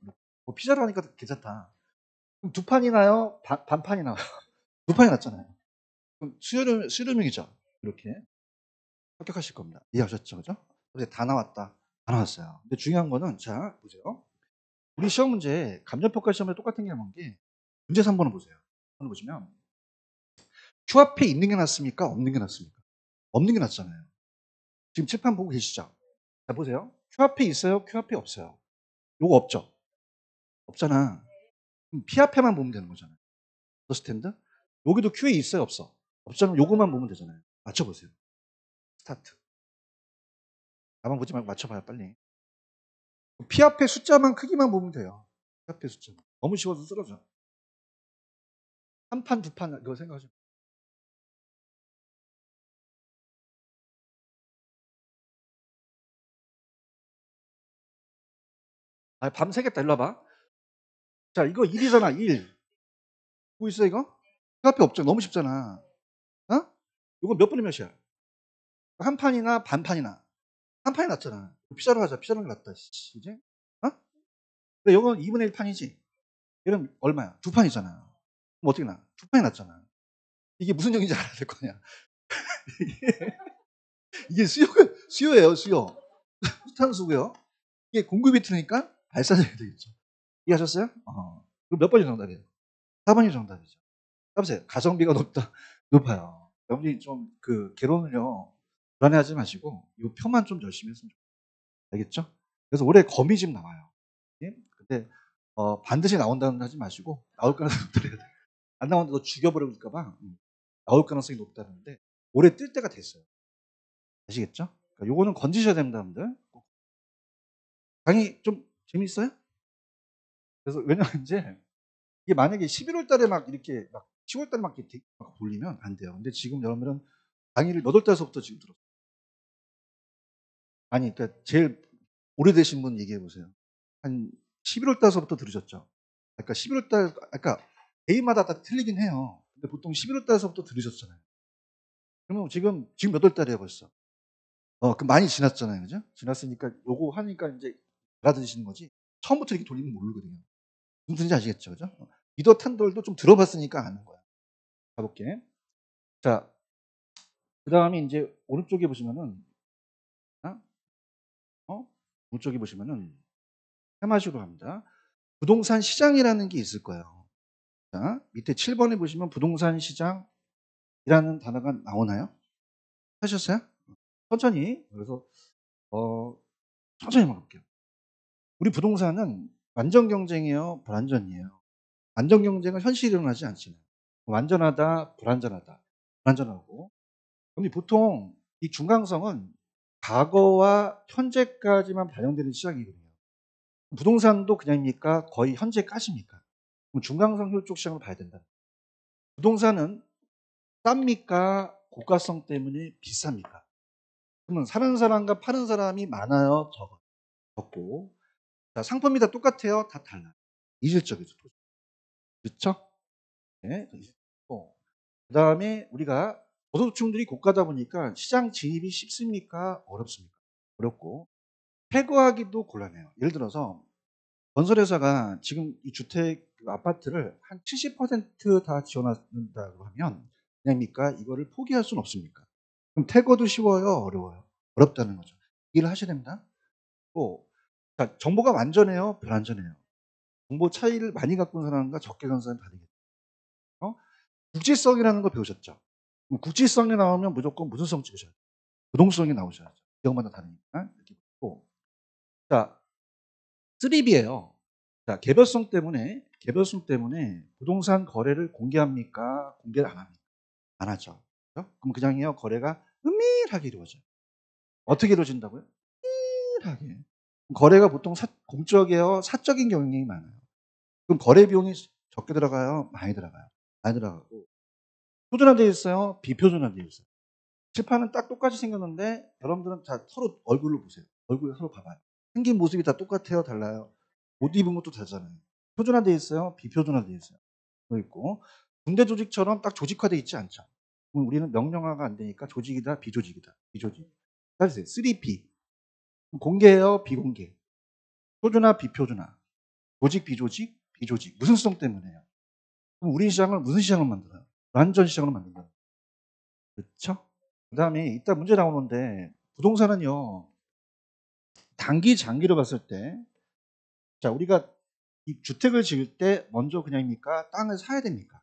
뭐 피자로 하니까 괜찮다. 그럼 2판이 나요? 반판이 나요? 2판이 났잖아요. 그럼 수렴형이죠. 이렇게 합격하실 겁니다. 이해하셨죠? 그죠? 근데 다 나왔다. 다 나왔어요. 근데 중요한 거는, 자, 보세요. 우리 시험 문제, 감정평가 시험에 똑같은 게 나온 게, 문제 3번을 보세요. 3번을 보시면, Q 앞에 있는 게 낫습니까? 없는 게 낫습니까? 없는 게 낫잖아요. 지금 칠판 보고 계시죠? 자, 보세요. Q 앞에 있어요? Q 앞에 없어요? 요거 없죠? 없잖아. 그럼 P 앞에만 보면 되는 거잖아요. 언더스탠드? 여기도 Q에 있어요? 없어? 없잖아. 요거만 보면 되잖아요. 맞춰보세요. 스타트. 나만 보지 말고 맞춰봐요, 빨리. P 앞에 숫자만 크기만 보면 돼요. P 앞에 숫자. 너무 쉬워서 쓰러져. 한 판, 두 판, 그거 생각하죠. 아, 밤 새겠다. 일로 와봐. 자, 이거 1이잖아, 1. 뭐 있어, 이거? P 앞에 없죠. 너무 쉽잖아. 어? 이거 몇 분의 몇이야? 한 판이나 반판이나. 한 판이 낫잖아. 피자로 하자. 피자로 낫다. 이제? 어? 근데 이건 2분의 1 판이지. 얘는 얼마야? 두 판이잖아. 그럼 어떻게 나? 두 판이 낫잖아. 이게 무슨 얘기인지 알아야 될 거 아니야. 이게 수요예요, 수요. 수탄수고요. 이게 공급이 트니까 발사적이 되겠죠. 이해하셨어요? 그럼 몇 번이 정답이에요? 4번이 정답이죠. 따보세요. 가성비가 높아요. 여러분이 좀 그 개론을요, 불안해하지 마시고, 이 표만 좀 열심히 했으면 좋겠어요. 알겠죠? 그래서 올해 거미집 나와요. 예? 근데, 반드시 나온다는 하지 마시고, 나올 가능성이 높더래요. 안 나오는데 너 죽여버릴까봐, 나올 가능성이 높다는데, 올해 뜰 때가 됐어요. 아시겠죠? 그러니까 요거는 건지셔야 됩니다, 여러분들. 강의 좀 재밌어요? 그래서 왜냐면 이제 이게 만약에 11월 달에 막 이렇게 막 10월 달에 막 이렇게 막 돌리면 안 돼요. 근데 지금 여러분들은 강의를 몇 월 달서부터 지금 들었어요? 아니, 그러니까 제일 오래되신 분 얘기해 보세요. 한 11월 달서부터 들으셨죠? 그러니까 11월 달, 그러니까 개인마다 다 틀리긴 해요. 근데 보통 11월 달서부터 들으셨잖아요. 그러면 지금 몇 월 달이에요, 벌써? 그 많이 지났잖아요, 그죠? 지났으니까 요거 하니까 이제 알아들으시는 거지. 처음부터 이렇게 돌리면 모르거든요. 무슨 뜻인지 아시겠죠? 그죠? 미더 탄돌도 좀 들어봤으니까 아는 거야. 가 볼게. 자, 그다음에 인제 오른쪽에 보시면은 아 오른쪽에 보시면은 테마식으로 갑니다. 부동산 시장이라는 게 있을 거예요. 자, 밑에 7 번에 보시면 부동산 시장이라는 단어가 나오나요? 하셨어요? 천천히. 그래서 어 천천히 한번 볼게요. 우리 부동산은 완전 경쟁이에요? 불완전이에요? 완전 경쟁은 현실이 일어나지 않잖아요. 완전하다, 불완전하다. 불완전하고. 근데 보통 이 중간성은 과거와 현재까지만 반영되는 시장이거든요. 부동산도 그냥입니까? 거의 현재까지입니까? 그럼 중간성 효율적 시장을 봐야 된다. 부동산은 쌉니까? 고가성 때문에 비쌉니까? 그러면 사는 사람과 파는 사람이 많아요? 적고. 자, 상품이 다 똑같아요? 다 달라요. 이질적이죠. 그렇죠? 네. 그다음에 우리가 저소득층들이 고가다 보니까 시장 진입이 쉽습니까? 어렵습니까? 어렵고 폐거하기도 곤란해요. 예를 들어서 건설회사가 지금 이 주택 아파트를 한 70% 다 지어놨다고 하면 그냥입니까? 이거를 포기할 수는 없습니까? 그럼 퇴거도 쉬워요? 어려워요? 어렵다는 거죠. 이해를 하셔야 됩니다. 또 자, 정보가 완전해요? 불완전해요? 정보 차이를 많이 갖고 있는 사람과 적게 갖는 사람이 다르겠죠. 어? 국지성이라는 거 배우셨죠? 그럼 국지성이 나오면 무조건 무슨 성 찍으셔야 돼요? 부동성이 나오셔야죠. 지역마다 다르니까. 이렇게 보고. 자, 3B예요. 자, 개별성 때문에 부동산 거래를 공개합니까? 공개를 안 합니까? 안 하죠. 그죠? 그럼 그냥요, 거래가 은밀하게 이루어져요. 어떻게 이루어진다고요? 은밀하게. 거래가 보통 공적이에요? 사적인 경향이 많아요. 그럼 거래 비용이 적게 들어가요? 많이 들어가요? 많이 들어가고. 표준화되어 있어요? 비표준화되어 있어요? 칠판은 딱 똑같이 생겼는데 여러분들은 다 서로 얼굴을 보세요. 얼굴을 서로 봐봐요. 생긴 모습이 다 똑같아요? 달라요? 옷 입은 것도 다르잖아요. 표준화되어 있어요? 비표준화되어 있어요? 또 있고 군대 조직처럼 딱 조직화되어 있지 않죠. 그럼 우리는 명령화가 안 되니까 조직이다, 비조직이다. 비조직. 따지세요. 3P. 공개예요? 비공개? 표준화, 비표준화. 조직, 비조직? 비조직. 무슨 수성 때문에요? 그럼 우리 시장을 무슨 시장을 만들어요? 완전 시장으로 만든다. 그렇죠? 그다음에 이따 문제 나오는데 부동산은요. 단기, 장기로 봤을 때 자, 우리가 이 주택을 지을 때 먼저 그냥입니까? 땅을 사야 됩니까?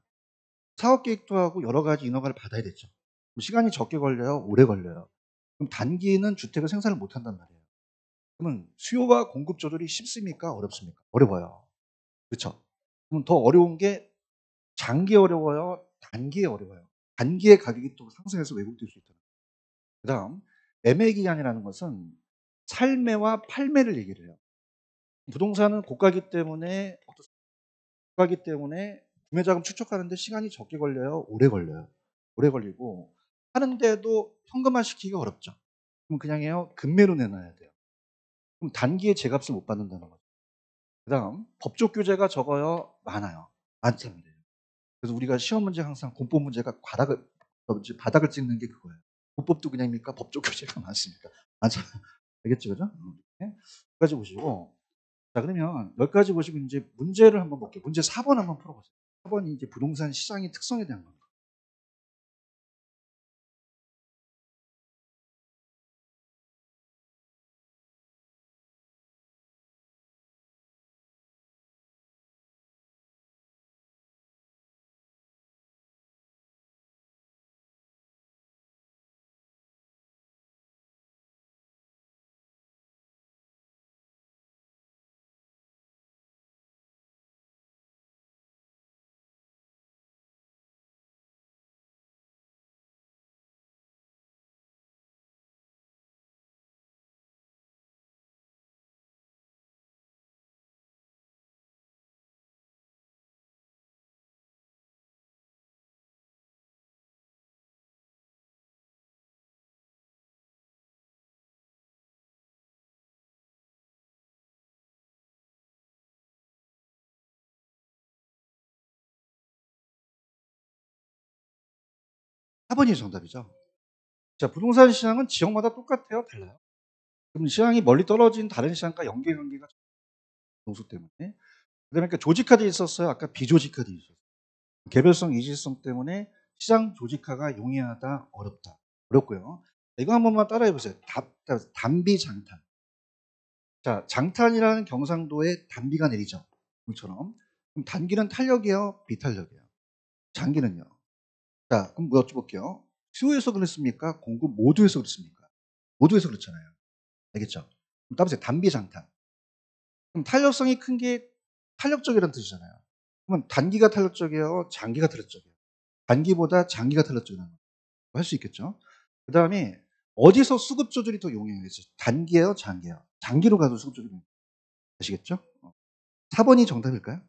사업 계획도 하고 여러 가지 인허가를 받아야 되죠. 그럼 시간이 적게 걸려요? 오래 걸려요? 그럼 단기에는 주택을 생산을 못 한단 말이에요. 그러면 수요와 공급 조절이 쉽습니까? 어렵습니까? 어려워요. 그렇죠? 그럼 더 어려운 게 장기에 어려워요? 단기에 어려워요? 단기에 가격이 또 상승해서 왜곡될 수 있잖아요. 그다음 매매 기간이라는 것은 살매와 팔매를 얘기를 해요. 부동산은 고가기 때문에 고가기 때문에 구매 자금 축적하는데 시간이 적게 걸려요? 오래 걸려요? 오래 걸리고 하는데도 현금화 시키기가 어렵죠. 그럼 그냥 해요. 금매로 내놔야 돼요. 그럼 단기에 제값을 못 받는다는 거죠. 그다음 법적 규제가 적어요? 많아요? 많단 말이에요. 그래서 우리가 시험 문제 항상 공법 문제가 바닥을 찍는 게 그거예요. 공법도 그냥입니까? 법적 규제가 많습니까? 많잖아요. 알겠죠? 그죠? 네. 여기까지 보시고 자, 그러면 여기까지 보시고 이제 문제를 한번 볼게요. 문제 4번 한번 풀어보세요. 4번이 이제 부동산 시장의 특성에 대한 겁니다. 사 번이 정답이죠. 자, 부동산 시장은 지역마다 똑같아요? 달라요? 그럼 시장이 멀리 떨어진 다른 시장과 연계관계가 동수 때문에. 그다음에 그 조직화돼 있었어요. 아까 비조직화돼 있었어요. 개별성, 이질성 때문에 시장 조직화가 용이하다, 어렵다. 어렵고요. 이거 한 번만 따라해 보세요. 단비 장탄. 자, 장탄이라는 경상도에 단비가 내리죠. 물처럼. 그럼 단기는 탄력이에요, 비탄력이에요? 장기는요? 자, 그럼 뭐 여쭤볼게요. 수요에서 그랬습니까? 공급 모두에서 그랬습니까? 모두에서 그렇잖아요. 알겠죠? 그럼 따보세요. 단비 장탄. 그럼 탄력성이 큰 게 탄력적이라는 뜻이잖아요. 그러면 단기가 탄력적이에요? 장기가 탄력적이에요? 단기보다 장기가 탄력적이라는 거 할 수 있겠죠? 그 다음에 어디서 수급 조절이 더 용이해요? 단기예요? 장기예요? 장기로 가도 수급 조절이 용이해요. 아시겠죠? 4번이 정답일까요?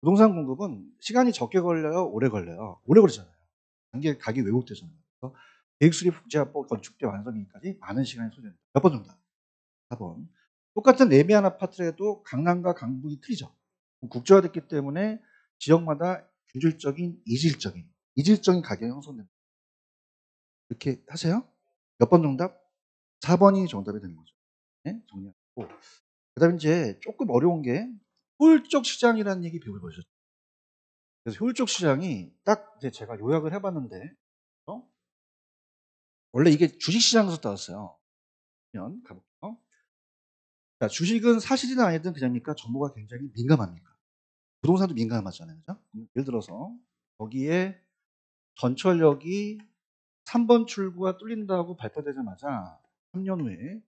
부동산 공급은 시간이 적게 걸려요? 오래 걸려요? 오래 걸리잖아요. 단기에 가격이 왜곡되잖아요. 그래서 계획 수립 복지화법 건축대 완성기까지 많은 시간이 소요됩니다. 몇 번 정답? 4번. 똑같은 레미안 아파트라도 강남과 강북이 틀리죠. 국제화됐기 때문에 지역마다 균질적인, 이질적인 가격이 형성됩니다. 이렇게 하세요. 몇 번 정답? 4번이 정답이 되는 거죠. 네? 정리하고. 그 다음에 이제 조금 어려운 게 효율적 시장이라는 얘기 배워보셨죠. 그래서 효율적 시장이 딱 이제 제가 요약을 해봤는데, 원래 이게 주식시장에서 따왔어요. 그러면 가볼게요. 자, 주식은 사실이든 아니든 그냥입니까? 정보가 굉장히 민감합니까? 부동산도 민감하잖아요. 그죠? 예를 들어서 거기에 전철역이 3번 출구가 뚫린다고 발표되자마자 3년 후에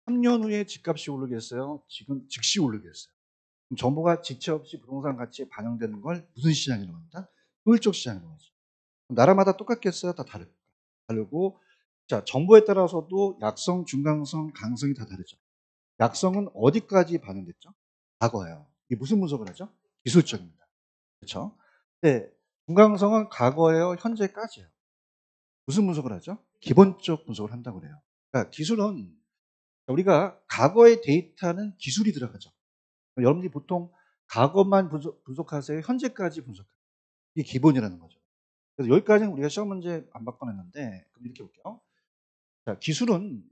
3년 후에 집값이 오르겠어요? 지금 즉시 오르겠어요? 그럼 정보가 지체 없이 부동산 가치에 반영되는 걸 무슨 시장이라고 합니다? 효율적 시장이라고 하죠. 나라마다 똑같겠어요? 다 다르고, 자, 정보에 따라서도 약성, 중강성, 강성이 다 다르죠. 약성은 어디까지 반영됐죠? 과거예요. 이게 무슨 분석을 하죠? 기술적입니다. 그렇죠? 네, 중강성은 과거예요, 현재까지예요. 무슨 분석을 하죠? 기본적 분석을 한다고 그래요. 그러니까 기술은 우리가 과거의 데이터는 기술이 들어가죠. 여러분들이 보통 과거만 분석하세요? 현재까지 분석해요? 이게 기본이라는 거죠. 그래서 여기까지는 우리가 시험 문제 안 바꿔냈는데, 그럼 이렇게 볼게요. 자, 기술은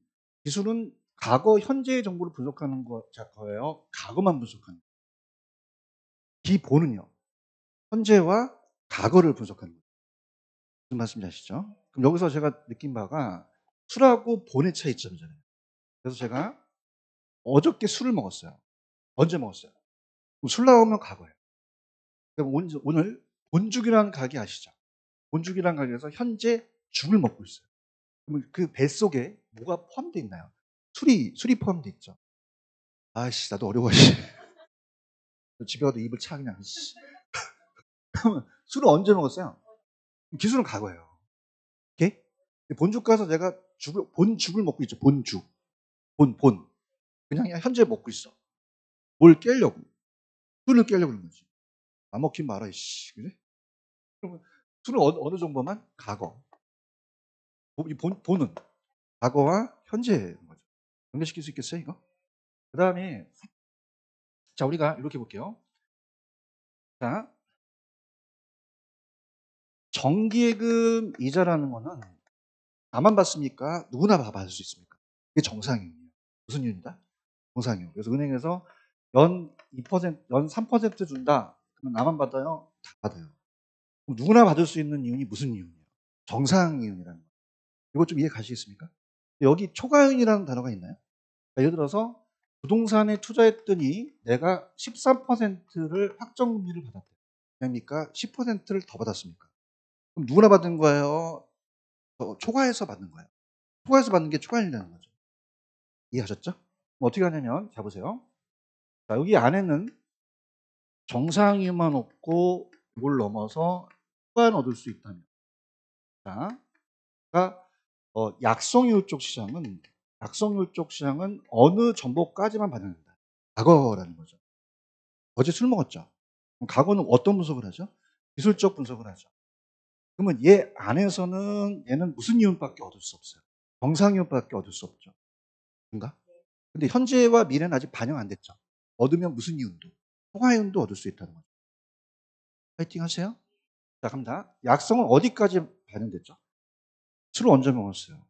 과거, 현재의 정보를 분석하는 거예요. 과거만 분석하는 거예요. 기본은요, 현재와 과거를 분석하는 거예요. 무슨 말씀인지 아시죠? 그럼 여기서 제가 느낀 바가 술하고 본의 차이점이잖아요. 그래서 제가 어저께 술을 먹었어요. 언제 먹었어요? 그럼 술 나오면 과거예요. 그럼 오늘 본죽이라는 가게 아시죠? 본죽이라는 가게에서 현재 죽을 먹고 있어요. 그러면 그 뱃속에 뭐가 포함되어 있나요? 술이 포함되어 있죠. 아이씨, 나도 어려워. 씨. 집에 가도 입을 차 그냥. 씨. 그러면 술을 언제 먹었어요? 기술은 과거예요. 오케이? 본죽 가서 내가 본죽을 먹고 있죠. 본죽. 본. 그냥 현재 먹고 있어. 뭘 깨려고. 술을 깨려고 그런 거지. 안 먹긴 말아, 씨. 그래? 그러면 술은 어느 정도만? 과거. 이 본은 과거와 현재인 거죠. 연결시킬 수 있겠어요, 이거? 그 다음에, 자, 우리가 이렇게 볼게요. 자, 정기예금 이자라는 거는 나만 받습니까? 누구나 받을 수 있습니까? 이게 정상이에요. 무슨 이유입니다? 정상이에요. 그래서 은행에서 연 2%, 연 3% 준다. 그러면 나만 받아요? 다 받아요. 그럼 누구나 받을 수 있는 이윤이 무슨 이윤이에요? 정상 이윤이라는 거예요. 이거 좀 이해 가시겠습니까? 여기 초과이윤이라는 단어가 있나요? 그러니까 예를 들어서 부동산에 투자했더니 내가 13%를 확정금리를 받았대요. 그러니까 10%를 더 받았습니까? 그럼 누구나 받은 거예요? 초과해서 받는 거예요. 초과해서 받는 게 초과이윤이라는 거죠. 이해하셨죠? 어떻게 하냐면, 자 보세요. 자, 여기 안에는 정상이유만 없고 이걸 넘어서 초과는 얻을 수 있다면, 자, 그러니까 약성이율 쪽 시장은 어느 정보까지만 반영된다. 과거라는 거죠. 어제 술 먹었죠. 그럼 과거는 어떤 분석을 하죠? 기술적 분석을 하죠. 그러면 얘 안에서는 얘는 무슨 이윤밖에 얻을 수 없어요. 정상이윤밖에 얻을 수 없죠. 뭔가? 근데 현재와 미래는 아직 반영 안 됐죠. 얻으면 무슨 이윤도? 초과이윤도 얻을 수 있다는 거죠. 파이팅 하세요. 자, 갑니다. 약성은 어디까지 반영됐죠? 술을 언제 먹었어요?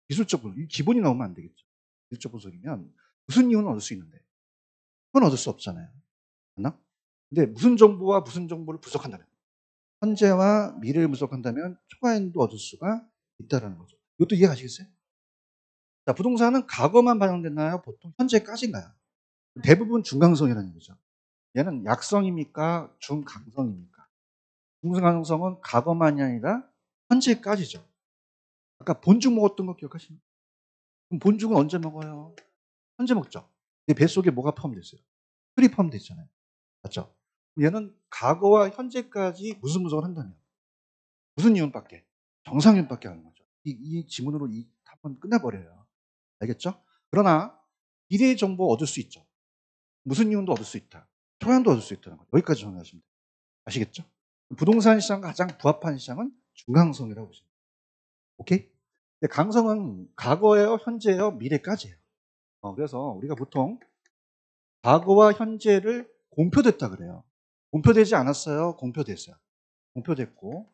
기술적 분석. 기본이 나오면 안 되겠죠. 기술적 분석이면 무슨 이윤은 얻을 수 있는데 그건 얻을 수 없잖아요. 맞나? 근데 무슨 정보와 무슨 정보를 분석한다면 현재와 미래를 분석한다면 초과인도 얻을 수가 있다라는 거죠. 이것도 이해가시겠어요? 자, 부동산은 과거만 반영됐나요? 보통 현재까지인가요? 대부분 중강성이라는 거죠. 얘는 약성입니까? 중강성입니까? 중강성은 과거만이 아니라 현재까지죠. 아까 본죽 먹었던 거 기억하십니까? 그럼 본죽은 언제 먹어요? 현재 먹죠. 내 뱃속에 뭐가 포함됐어요? 술이 포함되어 있잖아요. 맞죠? 얘는 과거와 현재까지 무슨 분석을 한다면 무슨 이윤밖에? 정상이윤밖에 하는 거죠. 이 지문으로 이 답은 끝나버려요. 알겠죠? 그러나 미래의 정보 얻을 수 있죠. 무슨 이윤도 얻을 수 있다. 초안도 얻을 수 있다는 거예요. 여기까지 정리하시면 돼요. 아시겠죠? 부동산 시장과 가장 부합한 시장은 중강성이라고 보시면 돼요. 오케이? 근데 강성은 과거예요, 현재예요, 미래까지예요. 그래서 우리가 보통 과거와 현재를 공표됐다 그래요. 공표되지 않았어요, 공표됐어요. 공표됐고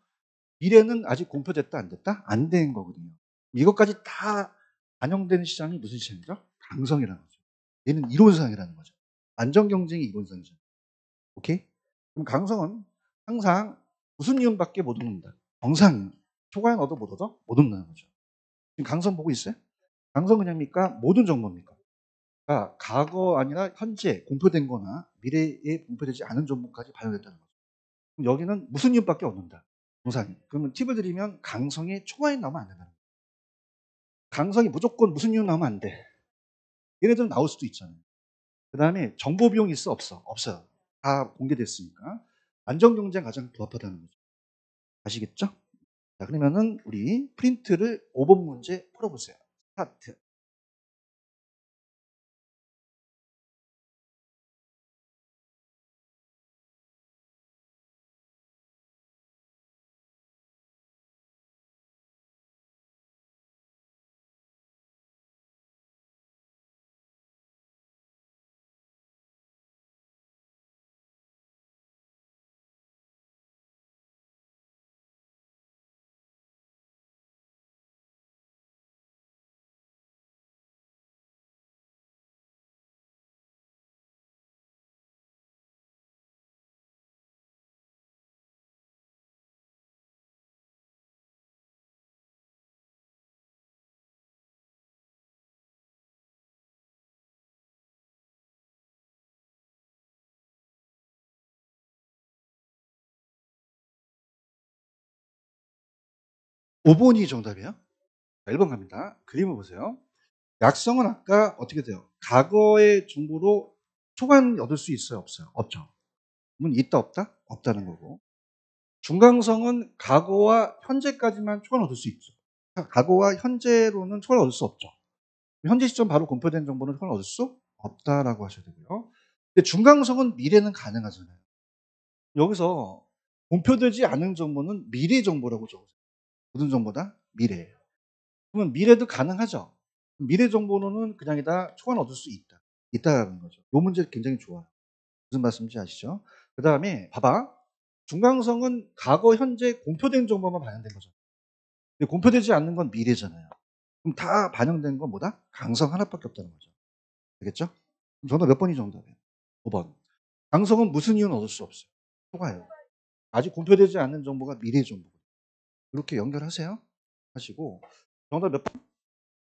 미래는 아직 공표됐다 안 됐다? 안 된 거거든요. 이것까지 다 반영되는 시장이 무슨 시장이죠? 강성이라는 거죠. 얘는 이론상이라는 거죠. 안전 경쟁이 이론상이죠. 오케이? 그럼 강성은 항상 무슨 이윤밖에 못 얻는다. 정상이윤. 초과이윤 얻어 못 얻어? 못 얻는다는 거죠. 지금 강성 보고 있어요? 강성 그냥입니까? 모든 정보입니까? 그러니까 과거 아니라 현재 공표된 거나 미래에 공표되지 않은 정보까지 반영됐다는 거죠. 그럼 여기는 무슨 이윤밖에 얻는다. 정상이윤. 그러면 팁을 드리면 강성에 초과이윤 나오면 안 된다는 거예요. 강성이 무조건 무슨 이윤 나오면 안 돼. 얘네들은 나올 수도 있잖아요. 그 다음에 정보 비용이 있어? 없어? 없어요. 다 공개됐으니까. 안전 경쟁 가장 부합하다는 거죠. 아시겠죠? 자, 그러면은 우리 프린트를 5번 문제 풀어보세요. 스타트. 오 5번이 정답이에요. 1번 갑니다. 그림을 보세요. 약성은 아까 어떻게 돼요? 과거의 정보로 초반 얻을 수 있어요? 없어요? 없죠. 그러면 있다 없다? 없다는 거고. 중강성은 과거와 현재까지만 초반 얻을 수 있죠. 과거와 현재로는 초반을 얻을 수 없죠. 현재 시점 바로 공표된 정보는 초반을 얻을 수 없다라고 하셔야 되고요. 근데 중강성은 미래는 가능하잖아요. 여기서 공표되지 않은 정보는 미래 정보라고 적으세요. 무슨 정보다? 미래예요. 그러면 미래도 가능하죠. 미래 정보로는 그냥이다 초반 얻을 수 있다. 있다라는 거죠. 이 문제 굉장히 좋아요. 무슨 말씀인지 아시죠? 그 다음에 봐봐. 중강성은 과거, 현재 공표된 정보만 반영된 거죠. 근데 공표되지 않는 건 미래잖아요. 그럼 다 반영된 건 뭐다? 강성 하나밖에 없다는 거죠. 알겠죠? 그럼 정답 몇 번이 정답이에요? 5번. 강성은 무슨 이유는 얻을 수 없어요. 초과예요. 아직 공표되지 않는 정보가 미래 정보. 이렇게 연결하세요. 하시고 정답 몇 번?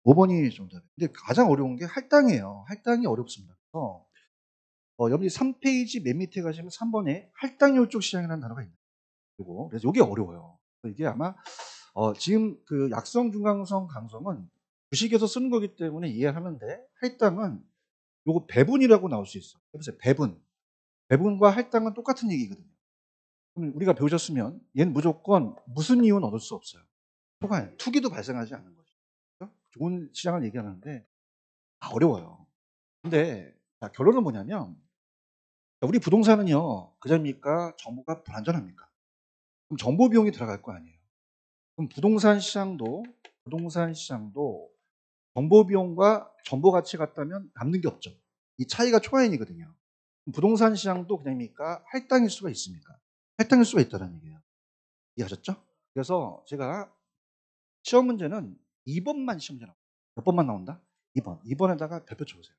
5번이 정답이에요. 근데 가장 어려운 게 할당이에요. 할당이 어렵습니다. 그래서 여기 3페이지 맨 밑에 가시면 3번에 할당율적 시장이라는 단어가 있네요. 그리고 그래서 이게 어려워요. 이게 아마 지금 그 약성, 중강성, 강성은 주식에서 쓰는 거기 때문에 이해하는데 할당은 요거 배분이라고 나올 수 있어. 해보세요. 배분. 배분과 할당은 똑같은 얘기거든요. 그럼 우리가 배우셨으면 얘는 무조건 무슨 이유는 얻을 수 없어요. 초과해. 투기도 발생하지 않는 거죠. 그렇죠? 좋은 시장을 얘기하는데 어려워요. 근데 자, 결론은 뭐냐면 우리 부동산은요. 그자입니까? 정보가 불안전합니까? 그럼 정보 비용이 들어갈 거 아니에요. 그럼 부동산 시장도 정보 비용과 정보 가치 같다면 남는 게 없죠. 이 차이가 초과인이거든요. 부동산 시장도 그냥입니까? 할당일 수가 있습니까? 할당일 수가 있다는 얘기예요. 이해하셨죠? 그래서 제가 시험 문제는 2번만 시험 문제 나와요. 몇 번만 나온다? 2번. 2번에다가 별표 쳐보세요.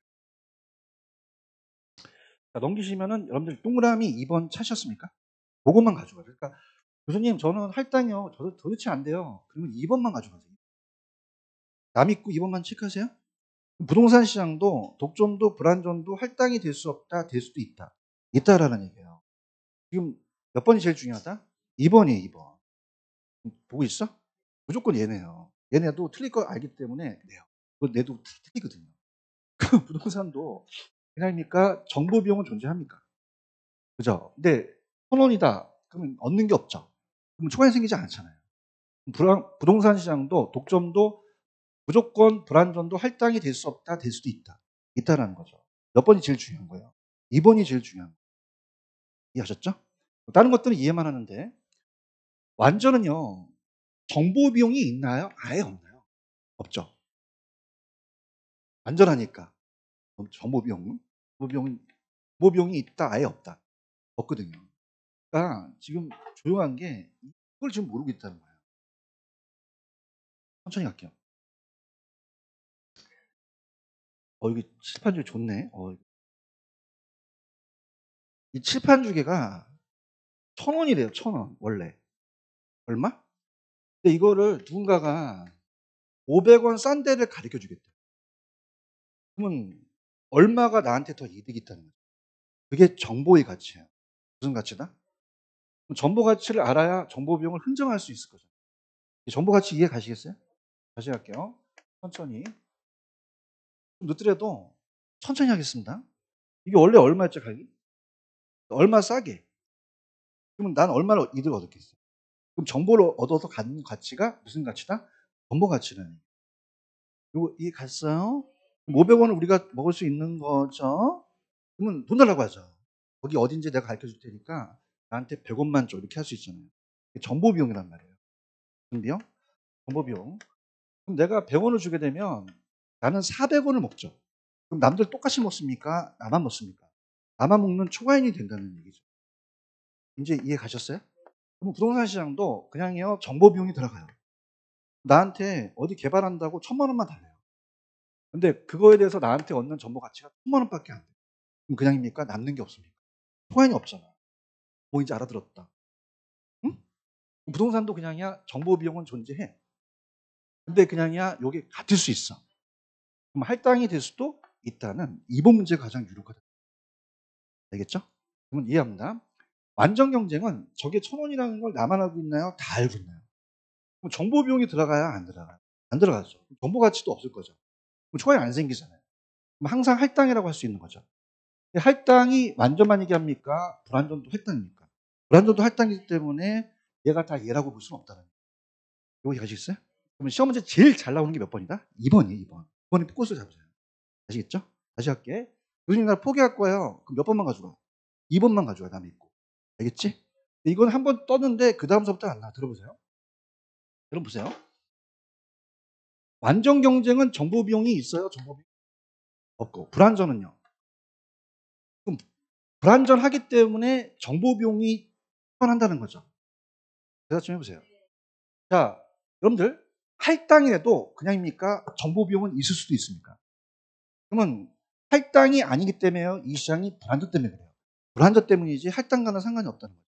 자, 넘기시면은 여러분들 동그라미 2번 찾으셨습니까? 그것만 가져가세요. 그러니까 교수님 저는 할당이요. 도대체 안 돼요. 그러면 2번만 가져가세요. 남 믿고 2번만 체크하세요. 부동산 시장도 독점도 불안전도 할당이 될 수 없다, 될 수도 있다. 있다라는 얘기예요. 지금 몇 번이 제일 중요하다? 2번이에요, 2번. 보고 있어? 무조건 얘네요. 얘네도 틀릴 거 알기 때문에 내요. 그거 내도 틀리거든요. 그 부동산도 그냥입니까? 정보 비용은 존재합니까? 그죠? 근데 1,000원이다. 그러면 얻는 게 없죠. 그럼 초과이 생기지 않잖아요. 부동산 시장도 독점도 무조건 불안전도 할당이 될 수 없다, 될 수도 있다. 있다라는 거죠. 몇 번이 제일 중요한 거예요? 2번이 제일 중요한 거예요. 이해하셨죠? 다른 것들은 이해만 하는데 완전은요. 정보 비용이 있나요? 아예 없나요? 없죠. 안전하니까. 정보 비용은? 정보 비용이 있다, 아예 없다. 없거든요. 그러니까 지금 조용한 게 이걸 지금 모르고 있다는 거예요. 천천히 갈게요. 이게 칠판 주기 좋네. 이 칠판 주기가 1,000원이래요. 1,000원 원래. 얼마? 근데 이거를 누군가가 500원 싼 데를 가르쳐 주겠대. 그러면 얼마가 나한테 더 이득이 있다는 거죠. 그게 정보의 가치예요. 무슨 가치다? 정보 가치를 알아야 정보 비용을 흥정할 수 있을 거죠. 정보 가치 이해 가시겠어요? 다시 할게요. 천천히. 좀 늦더라도 천천히 하겠습니다. 이게 원래 얼마였죠, 가격이? 얼마 싸게. 그러면 난 얼마나 이득을 얻었겠어요? 그럼 정보를 얻어서 갖는 가치가 무슨 가치다? 정보 가치라는. 요거 이해 갔어요? 500원을 우리가 먹을 수 있는 거죠. 그러면 돈 달라고 하죠. 거기 어딘지 내가 가르쳐 줄 테니까 나한테 100원만 줘. 이렇게 할 수 있잖아요. 정보 비용이란 말이에요. 무슨 비용? 정보 비용. 그럼 내가 100원을 주게 되면 나는 400원을 먹죠. 그럼 남들 똑같이 먹습니까? 나만 먹습니까? 나만 먹는 초과인이 된다는 얘기죠. 이제 이해 가셨어요? 그럼 부동산 시장도 그냥요 정보 비용이 들어가요. 나한테 어디 개발한다고 1,000만 원만 달래요. 근데 그거에 대해서 나한테 얻는 정보 가치가 1,000만 원밖에 안 돼요. 그럼 그냥입니까? 남는 게 없습니까? 초과인이 없잖아. 뭐 이제 알아들었다. 응? 부동산도 그냥이야 정보 비용은 존재해. 근데 그냥이야 요게 같을 수 있어. 그럼 할당이 될 수도 있다는 2번 문제가 가장 유력하다. 알겠죠? 그러면 이해합니다. 완전 경쟁은 저게 1,000원이라는 걸 나만 알고 있나요? 다 알고 있나요? 그럼 정보 비용이 들어가야 안 들어가요? 안 들어가죠. 정보 가치도 없을 거죠. 그럼 초과이 안 생기잖아요. 그럼 항상 할당이라고 할 수 있는 거죠. 할당이 완전만 얘기합니까? 불완전도 할당입니까? 불완전도 할당이기 때문에 얘가 다 얘라고 볼 수는 없다는 거예요. 이거 이해하시겠어요? 그러면 시험 문제 제일 잘 나오는 게 몇 번이다? 2번이에요, 2번. 2번이 포커스 잡으세요. 아시겠죠? 다시 할게. 교수님 나 포기할 거예요. 그럼 몇 번만 가져가? 2번만 가져가, 나 믿고. 알겠지? 이건 한 번 떴는데 그 다음서부터 안 나와. 들어보세요. 여러분 보세요. 완전 경쟁은 정보 비용이 있어요? 정보 비용 없고. 불완전은요? 그럼 불완전하기 때문에 정보 비용이 한다는 거죠. 대답 좀 해보세요. 자, 여러분들 할당이라도 그냥입니까? 정보 비용은 있을 수도 있습니까? 그러면 할당이 아니기 때문에요. 이 시장이 불안전 때문에 그래요. 불안전 때문이지 할당과는 상관이 없다는 거죠.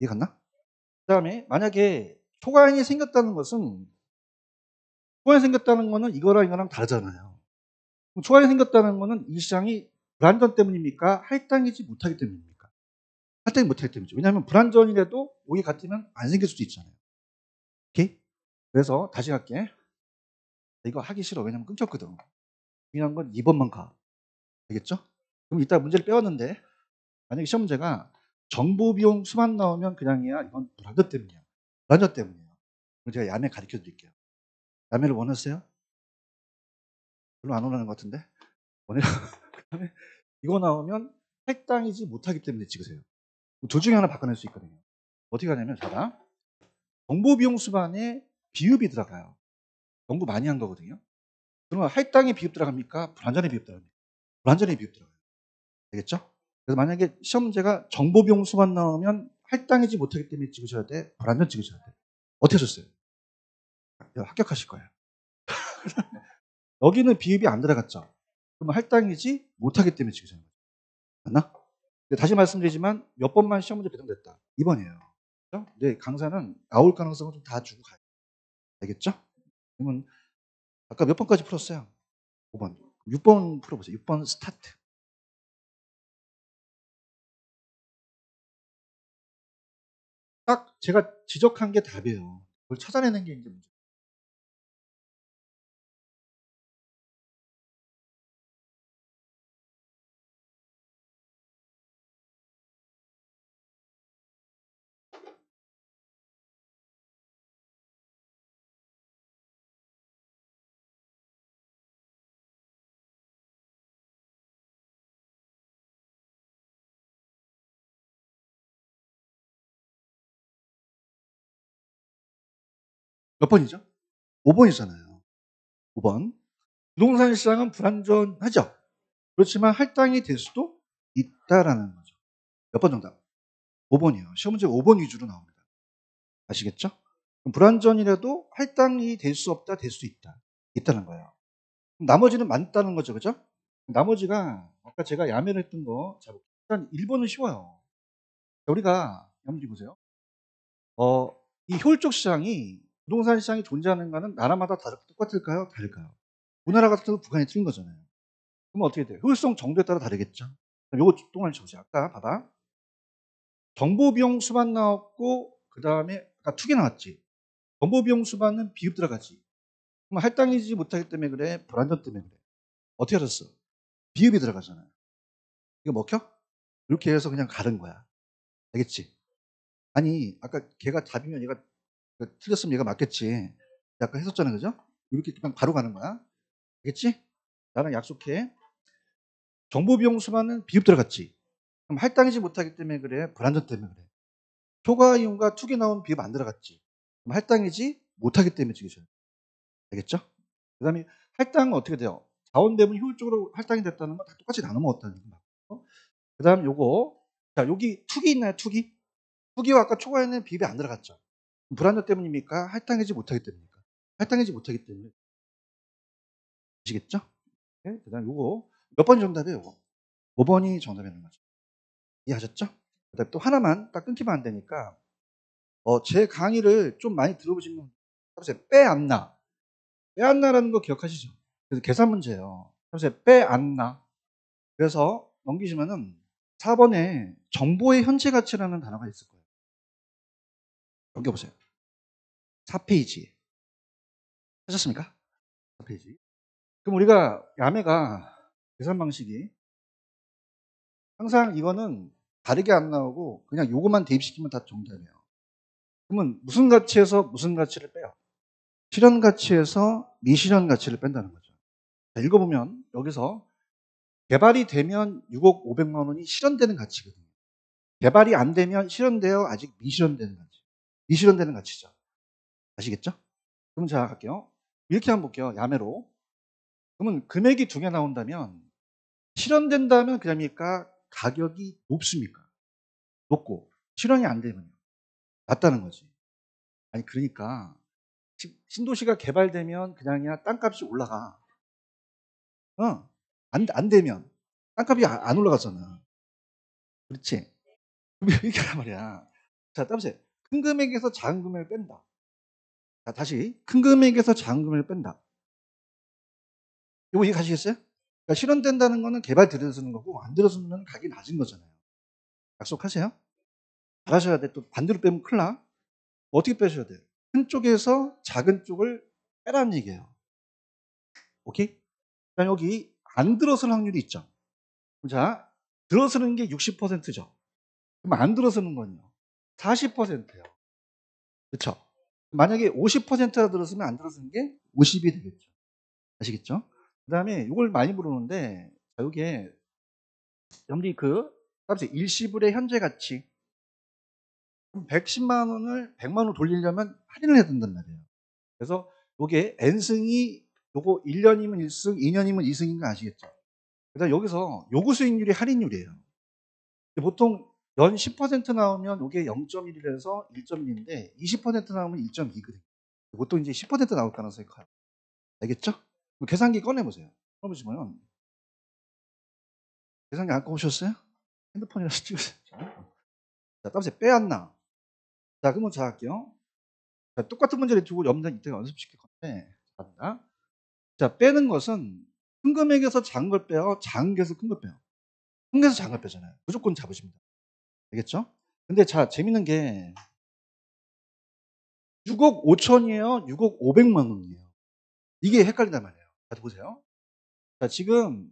이해 갔나? 그 다음에 만약에 초과인이 생겼다는 것은 초과인이 생겼다는 거는 이거랑 다르잖아요. 그럼 초과인이 생겼다는 거는 이 시장이 불안전 때문입니까? 할당이지 못하기 때문입니까? 할당이 못하기 때문이죠. 왜냐하면 불안전이라도 오이 같으면 안 생길 수도 있잖아요. 오케이? 그래서 다시 할게. 이거 하기 싫어. 왜냐면 끊겼거든. 중요한 건 2번만 가. 알겠죠? 그럼 이따 문제를 빼왔는데 만약에 시험 문제가 정보 비용 수만 나오면 그냥이야. 이건 불안전 때문이야. 불안전 때문이에요. 그럼 제가 야매 가르쳐 드릴게요. 야매를 원하세요? 별로 안 원하는 것 같은데? 원해요? 그다음에 이거 나오면 할당이지 못하기 때문에 찍으세요. 둘 중에 하나 바꿔낼 수 있거든요. 어떻게 하냐면 자라 정보 비용 수반에 비읍이 들어가요. 연구 많이 한 거거든요. 그러면 할당의 비읍 들어갑니까? 불안전의 비읍 들어갑니까? 불안전의 비읍 들어가요. 되겠죠? 그래서 만약에 시험 문제가 정보 비용 수만 나오면 할당이지 못하기 때문에 찍으셔야 돼. 불안전 찍으셔야 돼. 어떻게 하셨어요? 합격하실 거예요. 여기는 비읍이 안 들어갔죠. 그러면 할당이지 못하기 때문에 찍으셔야 돼요. 맞나? 근데 다시 말씀드리지만 몇 번만 시험 문제 배정됐다. 2번이에요. 그죠? 근데 강사는 나올 가능성은 좀 다 주고 가요. 알겠죠? 그러면 아까 몇 번까지 풀었어요? 5번. 6번 풀어보세요. 6번 스타트. 딱 제가 지적한 게 답이에요. 그걸 찾아내는 게 이제 문제. 몇 번이죠? 5번이잖아요. 5번. 부동산 시장은 불안전하죠. 그렇지만 할당이 될 수도 있다라는 거죠. 몇 번 정답? 5번이에요. 시험 문제 5번 위주로 나옵니다. 아시겠죠? 그럼 불안전이라도 할당이 될 수 없다, 될 수 있다. 있다는 거예요. 그럼 나머지는 많다는 거죠. 그죠? 나머지가 아까 제가 야매를 했던 거, 자, 일단 1번은 쉬워요. 우리가 한번 보세요. 이 효율적 시장이 부동산 시장이 존재하는가는 나라마다 똑같을까요? 다를까요? 우리나라 같은 경우 북한이 틀린 거잖아요. 그럼 어떻게 돼요? 효율성 정도에 따라 다르겠죠. 그럼 요거 동안 쳐보세요. 아까 봐봐. 정보 비용 수반 나왔고 그 다음에 아까 투개 나왔지. 정보 비용 수반은 비읍 들어가지. 그럼 할당이지 못하기 때문에 그래? 불안전 때문에 그래? 어떻게 알았어? 비읍이 들어가잖아요. 이거 먹혀? 이렇게 해서 그냥 가른 거야. 알겠지? 아니 아까 걔가 답이면 얘가 틀렸으면 얘가 맞겠지. 아까 했었잖아, 그죠? 이렇게 그냥 바로 가는 거야. 알겠지? 나랑 약속해. 정보 비용 수반은 비읍 들어갔지. 그럼 할당이지 못하기 때문에 그래? 불안전 때문에 그래? 초과 이용과 투기 나온 비읍 안 들어갔지. 그럼 할당이지 못하기 때문에 지금 알겠죠? 그 다음에 할당은 어떻게 돼요? 자원 배분이 효율적으로 할당이 됐다는 건 다 똑같이 나눠 먹었다는 얘기 맞고. 그 다음 요거, 자, 여기 투기 있나요? 투기? 투기와 아까 초과에는 비입이 안 들어갔죠. 불안전 때문입니까? 할당하지 못하기 때문입니까? 할당하지 못하기 때문에. 아시겠죠? 네? 그 다음 요거, 몇 번이 정답이에요? 요거. 5번이 정답이라는 거죠. 이해하셨죠? 그 다음에 또 하나만 딱 끊기면 안 되니까, 제 강의를 좀 많이 들어보시면, 빼안나. 빼안나라는 거 기억하시죠? 그래서 계산 문제예요. 빼안나. 그래서 넘기시면은 4번에 정보의 현재 가치라는 단어가 있을 거예요. 넘겨보세요. 4페이지. 하셨습니까? 4페이지. 그럼 우리가 야매가 계산 방식이 항상 이거는 다르게 안 나오고 그냥 요거만 대입시키면 다 정답이에요. 그러면 무슨 가치에서 무슨 가치를 빼요? 실현 가치에서 미실현 가치를 뺀다는 거죠. 자, 읽어보면 여기서 개발이 되면 6억 500만 원이 실현되는 가치거든요. 개발이 안 되면 실현되어 아직 미실현되는 가치. 미실현되는 가치죠. 아시겠죠? 그럼 자, 갈게요. 이렇게 한번 볼게요. 야매로. 그러면 금액이 두 개 나온다면 실현된다면 그냥입니까? 가격이 높습니까? 높고 실현이 안 되면요. 낮다는 거지. 아니 그러니까 신도시가 개발되면 그냥이야 땅값이 올라가. 안 되면 땅값이 안 올라가잖아. 그렇지? 그럼 이렇게 하란 말이야. 자, 따보세요. 큰 금액에서 작은 금액을 뺀다. 자, 다시 큰 금액에서 작은 금액을 뺀다. 이거 이해가시겠어요? 그러니까 실현된다는 거는 개발 들어서는 거고 안 들어서는 가격이 낮은 거잖아요. 약속하세요? 잘하셔야 돼. 또 반대로 빼면 큰일 나. 어떻게 빼셔야 돼요? 큰 쪽에서 작은 쪽을 빼라는 얘기예요. 오케이? 그러니까 여기 안 들어설 확률이 있죠. 자, 들어서는 게 60%죠. 그럼 안 들어서는 건요. 40%예요. 그렇죠? 만약에 50%가 들었으면 안 들어서는 게 50이 되겠죠. 아시겠죠? 그 다음에 이걸 많이 부르는데 자, 여기에 여러분들이 값이 일시불의 현재 가치 110만 원을 100만 원 돌리려면 할인을 해야 된단 말이에요. 그래서 이게 N승이 요거 1년이면 1승, 2년이면 2승인 거 아시겠죠? 그다음 여기서 요구 수익률이 할인율이에요. 보통 연 10% 나오면 이게 0.1이라서 1.1인데 20% 나오면 1.2거든요. 보통 이제 10% 나올 가능성이 커요. 알겠죠? 계산기 꺼내보세요. 꺼내보시면 계산기 안 꺼오셨어요? 핸드폰이라서 찍으세요. 자, 따라서 빼앗나. 자, 그러면 자 할게요. 자, 똑같은 문제를 두고 여러분들 이때 연습시킬 건데, 갑니다. 자, 빼는 것은 큰 금액에서 작은 걸 빼요, 작은 것에서 큰 걸 빼요. 큰 것에서 작은 걸 빼잖아요. 무조건 잡으십니다. 알겠죠? 근데 자, 재밌는 게 6억 5천이에요, 6억 500만 원이에요. 이게 헷갈린단 말이에요. 자, 보세요. 자, 지금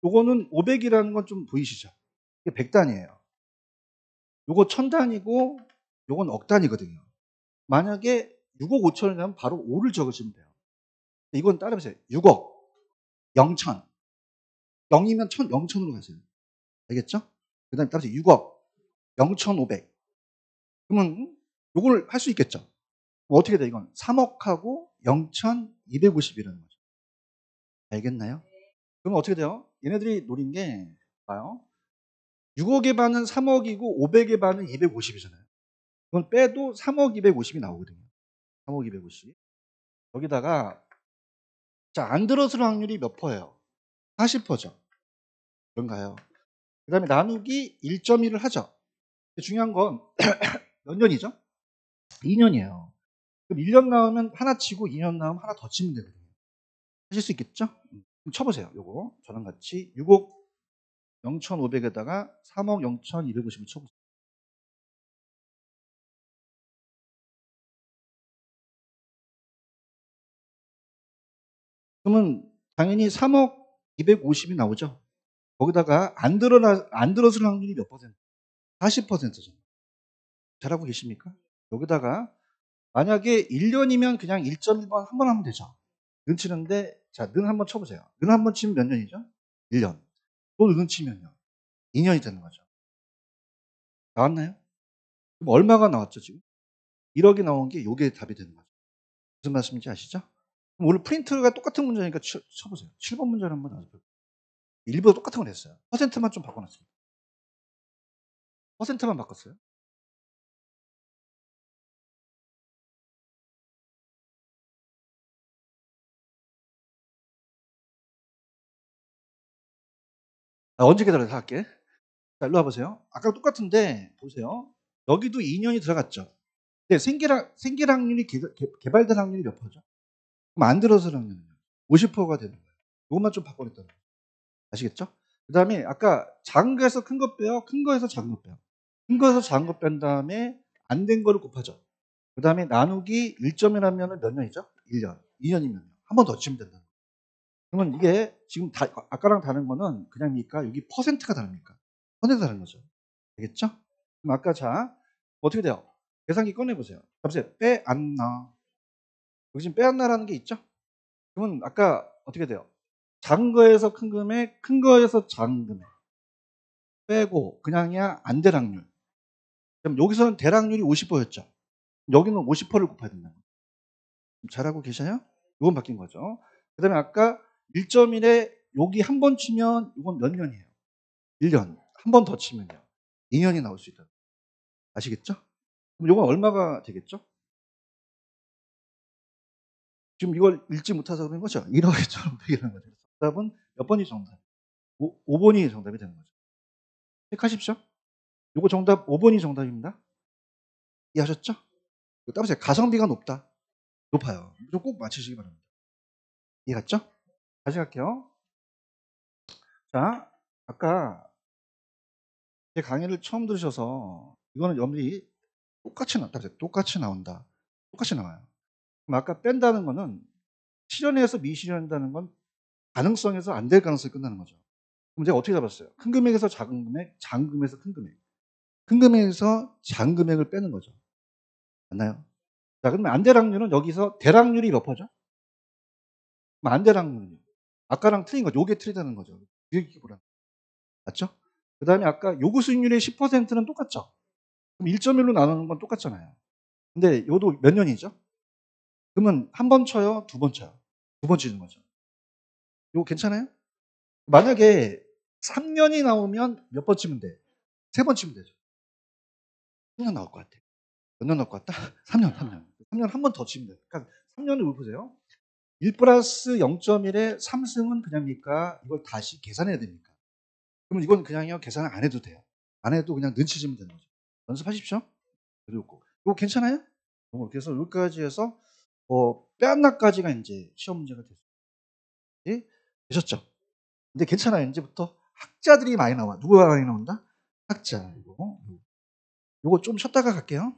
요거는 500이라는 건 좀 보이시죠? 이게 100단이에요. 요거 1000단이고 요건 억 단이거든요. 만약에 6억 5천이라면 바로 5를 적으시면 돼요. 이건 따라해보세요. 6억 0천 0이면 1000, 0천으로 가세요. 알겠죠? 그 다음에 따라서 6억 0,500. 그러면 요걸 할 수 있겠죠? 그럼 어떻게 돼? 이건 3억하고 0,250이라는 거죠. 알겠나요? 그러면 어떻게 돼요? 얘네들이 노린 게 봐요. 6억의 반은 3억이고 500의 반은 250이잖아요. 그건 빼도 3억 250이 나오거든요. 3억 250. 여기다가 자, 안 들어설 확률이 몇 퍼예요? 40%죠. 그런가요? 그 다음에 나누기 1.1을 하죠. 중요한 건 몇 년이죠? 2년이에요. 그럼 1년 나오면 하나 치고 2년 나오면 하나 더 치면 되거든요. 하실 수 있겠죠? 그럼 쳐보세요. 요거 저랑 같이 6억 0,500에다가 3억 0,250을 쳐보세요. 그러면 당연히 3억 250이 나오죠. 거기다가 안 들어설 확률이 몇 퍼센트? 40%죠. 잘하고 계십니까? 여기다가 만약에 1년이면 그냥 1.1번 한 번 하면 되죠. 는 치는데 자, 는 한번 쳐보세요. 는 한 번 치면 몇 년이죠? 1년. 또 는 치면요. 2년이 되는 거죠. 나왔나요? 그럼 얼마가 나왔죠, 지금? 1억이 나온 게 요게 답이 되는 거죠. 무슨 말씀인지 아시죠? 그럼 오늘 프린트가 똑같은 문제니까 쳐보세요. 7번 문제를 한번 나와볼게요. 일부러 똑같은 걸 했어요. 퍼센트만 좀 바꿔놨습니다. 퍼센트만 바꿨어요. 언제 기다려서 할게. 자, 일로 와보세요. 아까 똑같은데 보세요. 여기도 2년이 들어갔죠. 근데 생길 확률이 개발될 확률이 몇 퍼죠? 그럼 안 들어설 확률은요? 50%가 되는 거예요. 이것만 좀 바꿔냈다는 거예요. 아시겠죠? 그 다음에 아까 작은 거에서 큰 거 빼요. 큰 거에서 작은 거 빼요. 큰 거에서 작은 거 뺀 다음에 안 된 거를 곱하죠. 그 다음에 나누기 1점이라면 몇 년이죠? 1년. 2년이면요. 한 번 더 치면 된다. 그러면 이게 지금 아까랑 다른 거는 그냥입니까? 여기 퍼센트가 다릅니까? 퍼센트가 다른 거죠. 되겠죠? 그럼 아까 자, 어떻게 돼요? 계산기 꺼내보세요. 잠시만요. 빼안나. 여기 지금 빼안나라는 게 있죠? 그러면 아까 어떻게 돼요? 작은 거에서 큰 금액, 큰 거에서 작은 금액. 빼고 그냥이야 안 될 확률. 그럼 여기서는 대락률이 50%였죠. 여기는 50%를 곱해야 된다는 거예요. 잘하고 계셔요? 이건 바뀐 거죠. 그 다음에 아까 1.1에 여기 한 번 치면 이건 몇 년이에요? 1년. 한 번 더 치면요. 2년이 나올 수 있다. 아시겠죠? 그럼 이건 얼마가 되겠죠? 지금 이걸 읽지 못해서 그런 거죠? 1억 2,500이라는 거죠. 정답은 몇 번이 정답? 5번이 정답이 되는 거죠. 체크하십시오. 이거 정답 5번이 정답입니다. 이해하셨죠? 따라서 가성비가 높다. 높아요. 이거 꼭 맞추시기 바랍니다. 이해갔죠? 다시 갈게요. 자, 아까 제 강의를 처음 들으셔서 이거는 여러분들이 똑같이 나온다. 똑같이 나와요. 그럼 아까 뺀다는 거는 실현해서 미실현한다는 건 가능성에서 안 될 가능성이 끝나는 거죠. 그럼 제가 어떻게 잡았어요? 큰 금액에서 작은 금액, 작은 금액에서 큰 금액. 큰 금액에서 작은 금액을 빼는 거죠. 맞나요? 자, 그러면 안 될 확률은 여기서 대락률이 몇 퍼죠? 그럼 안 될 확률은요? 아까랑 틀린 거죠. 요게 틀리다는 거죠. 기보다 맞죠? 그 다음에 아까 요구 수익률의 10%는 똑같죠? 그럼 1.1로 나누는 건 똑같잖아요. 근데 요도 몇 년이죠? 그러면 한 번 쳐요? 두 번 쳐요? 두 번 치는 거죠. 이거 괜찮아요? 만약에 3년이 나오면 몇 번 치면 돼? 세 번 치면 되죠. 3년 나올 것 같아. 몇 년 나올 것 같다? 3년, 3년. 3년 한 번 더 치면 돼요. 그러니까 3년을 보세요. 1 플러스 0.1의 3승은 그냥입니까? 이걸 다시 계산해야 됩니까? 그러면 이건 그냥요 계산을 안 해도 돼요. 안 해도 그냥 눈치주면 되는 거죠. 연습하십시오. 그리고 이거 괜찮아요? 그래서 여기까지 해서 빼앗나까지가 인제 시험 문제가 되셨죠? 근데 괜찮아요. 인제부터 학자들이 많이 나와. 누가 많이 나온다? 학자. 요거 좀 쉬었다가 갈게요.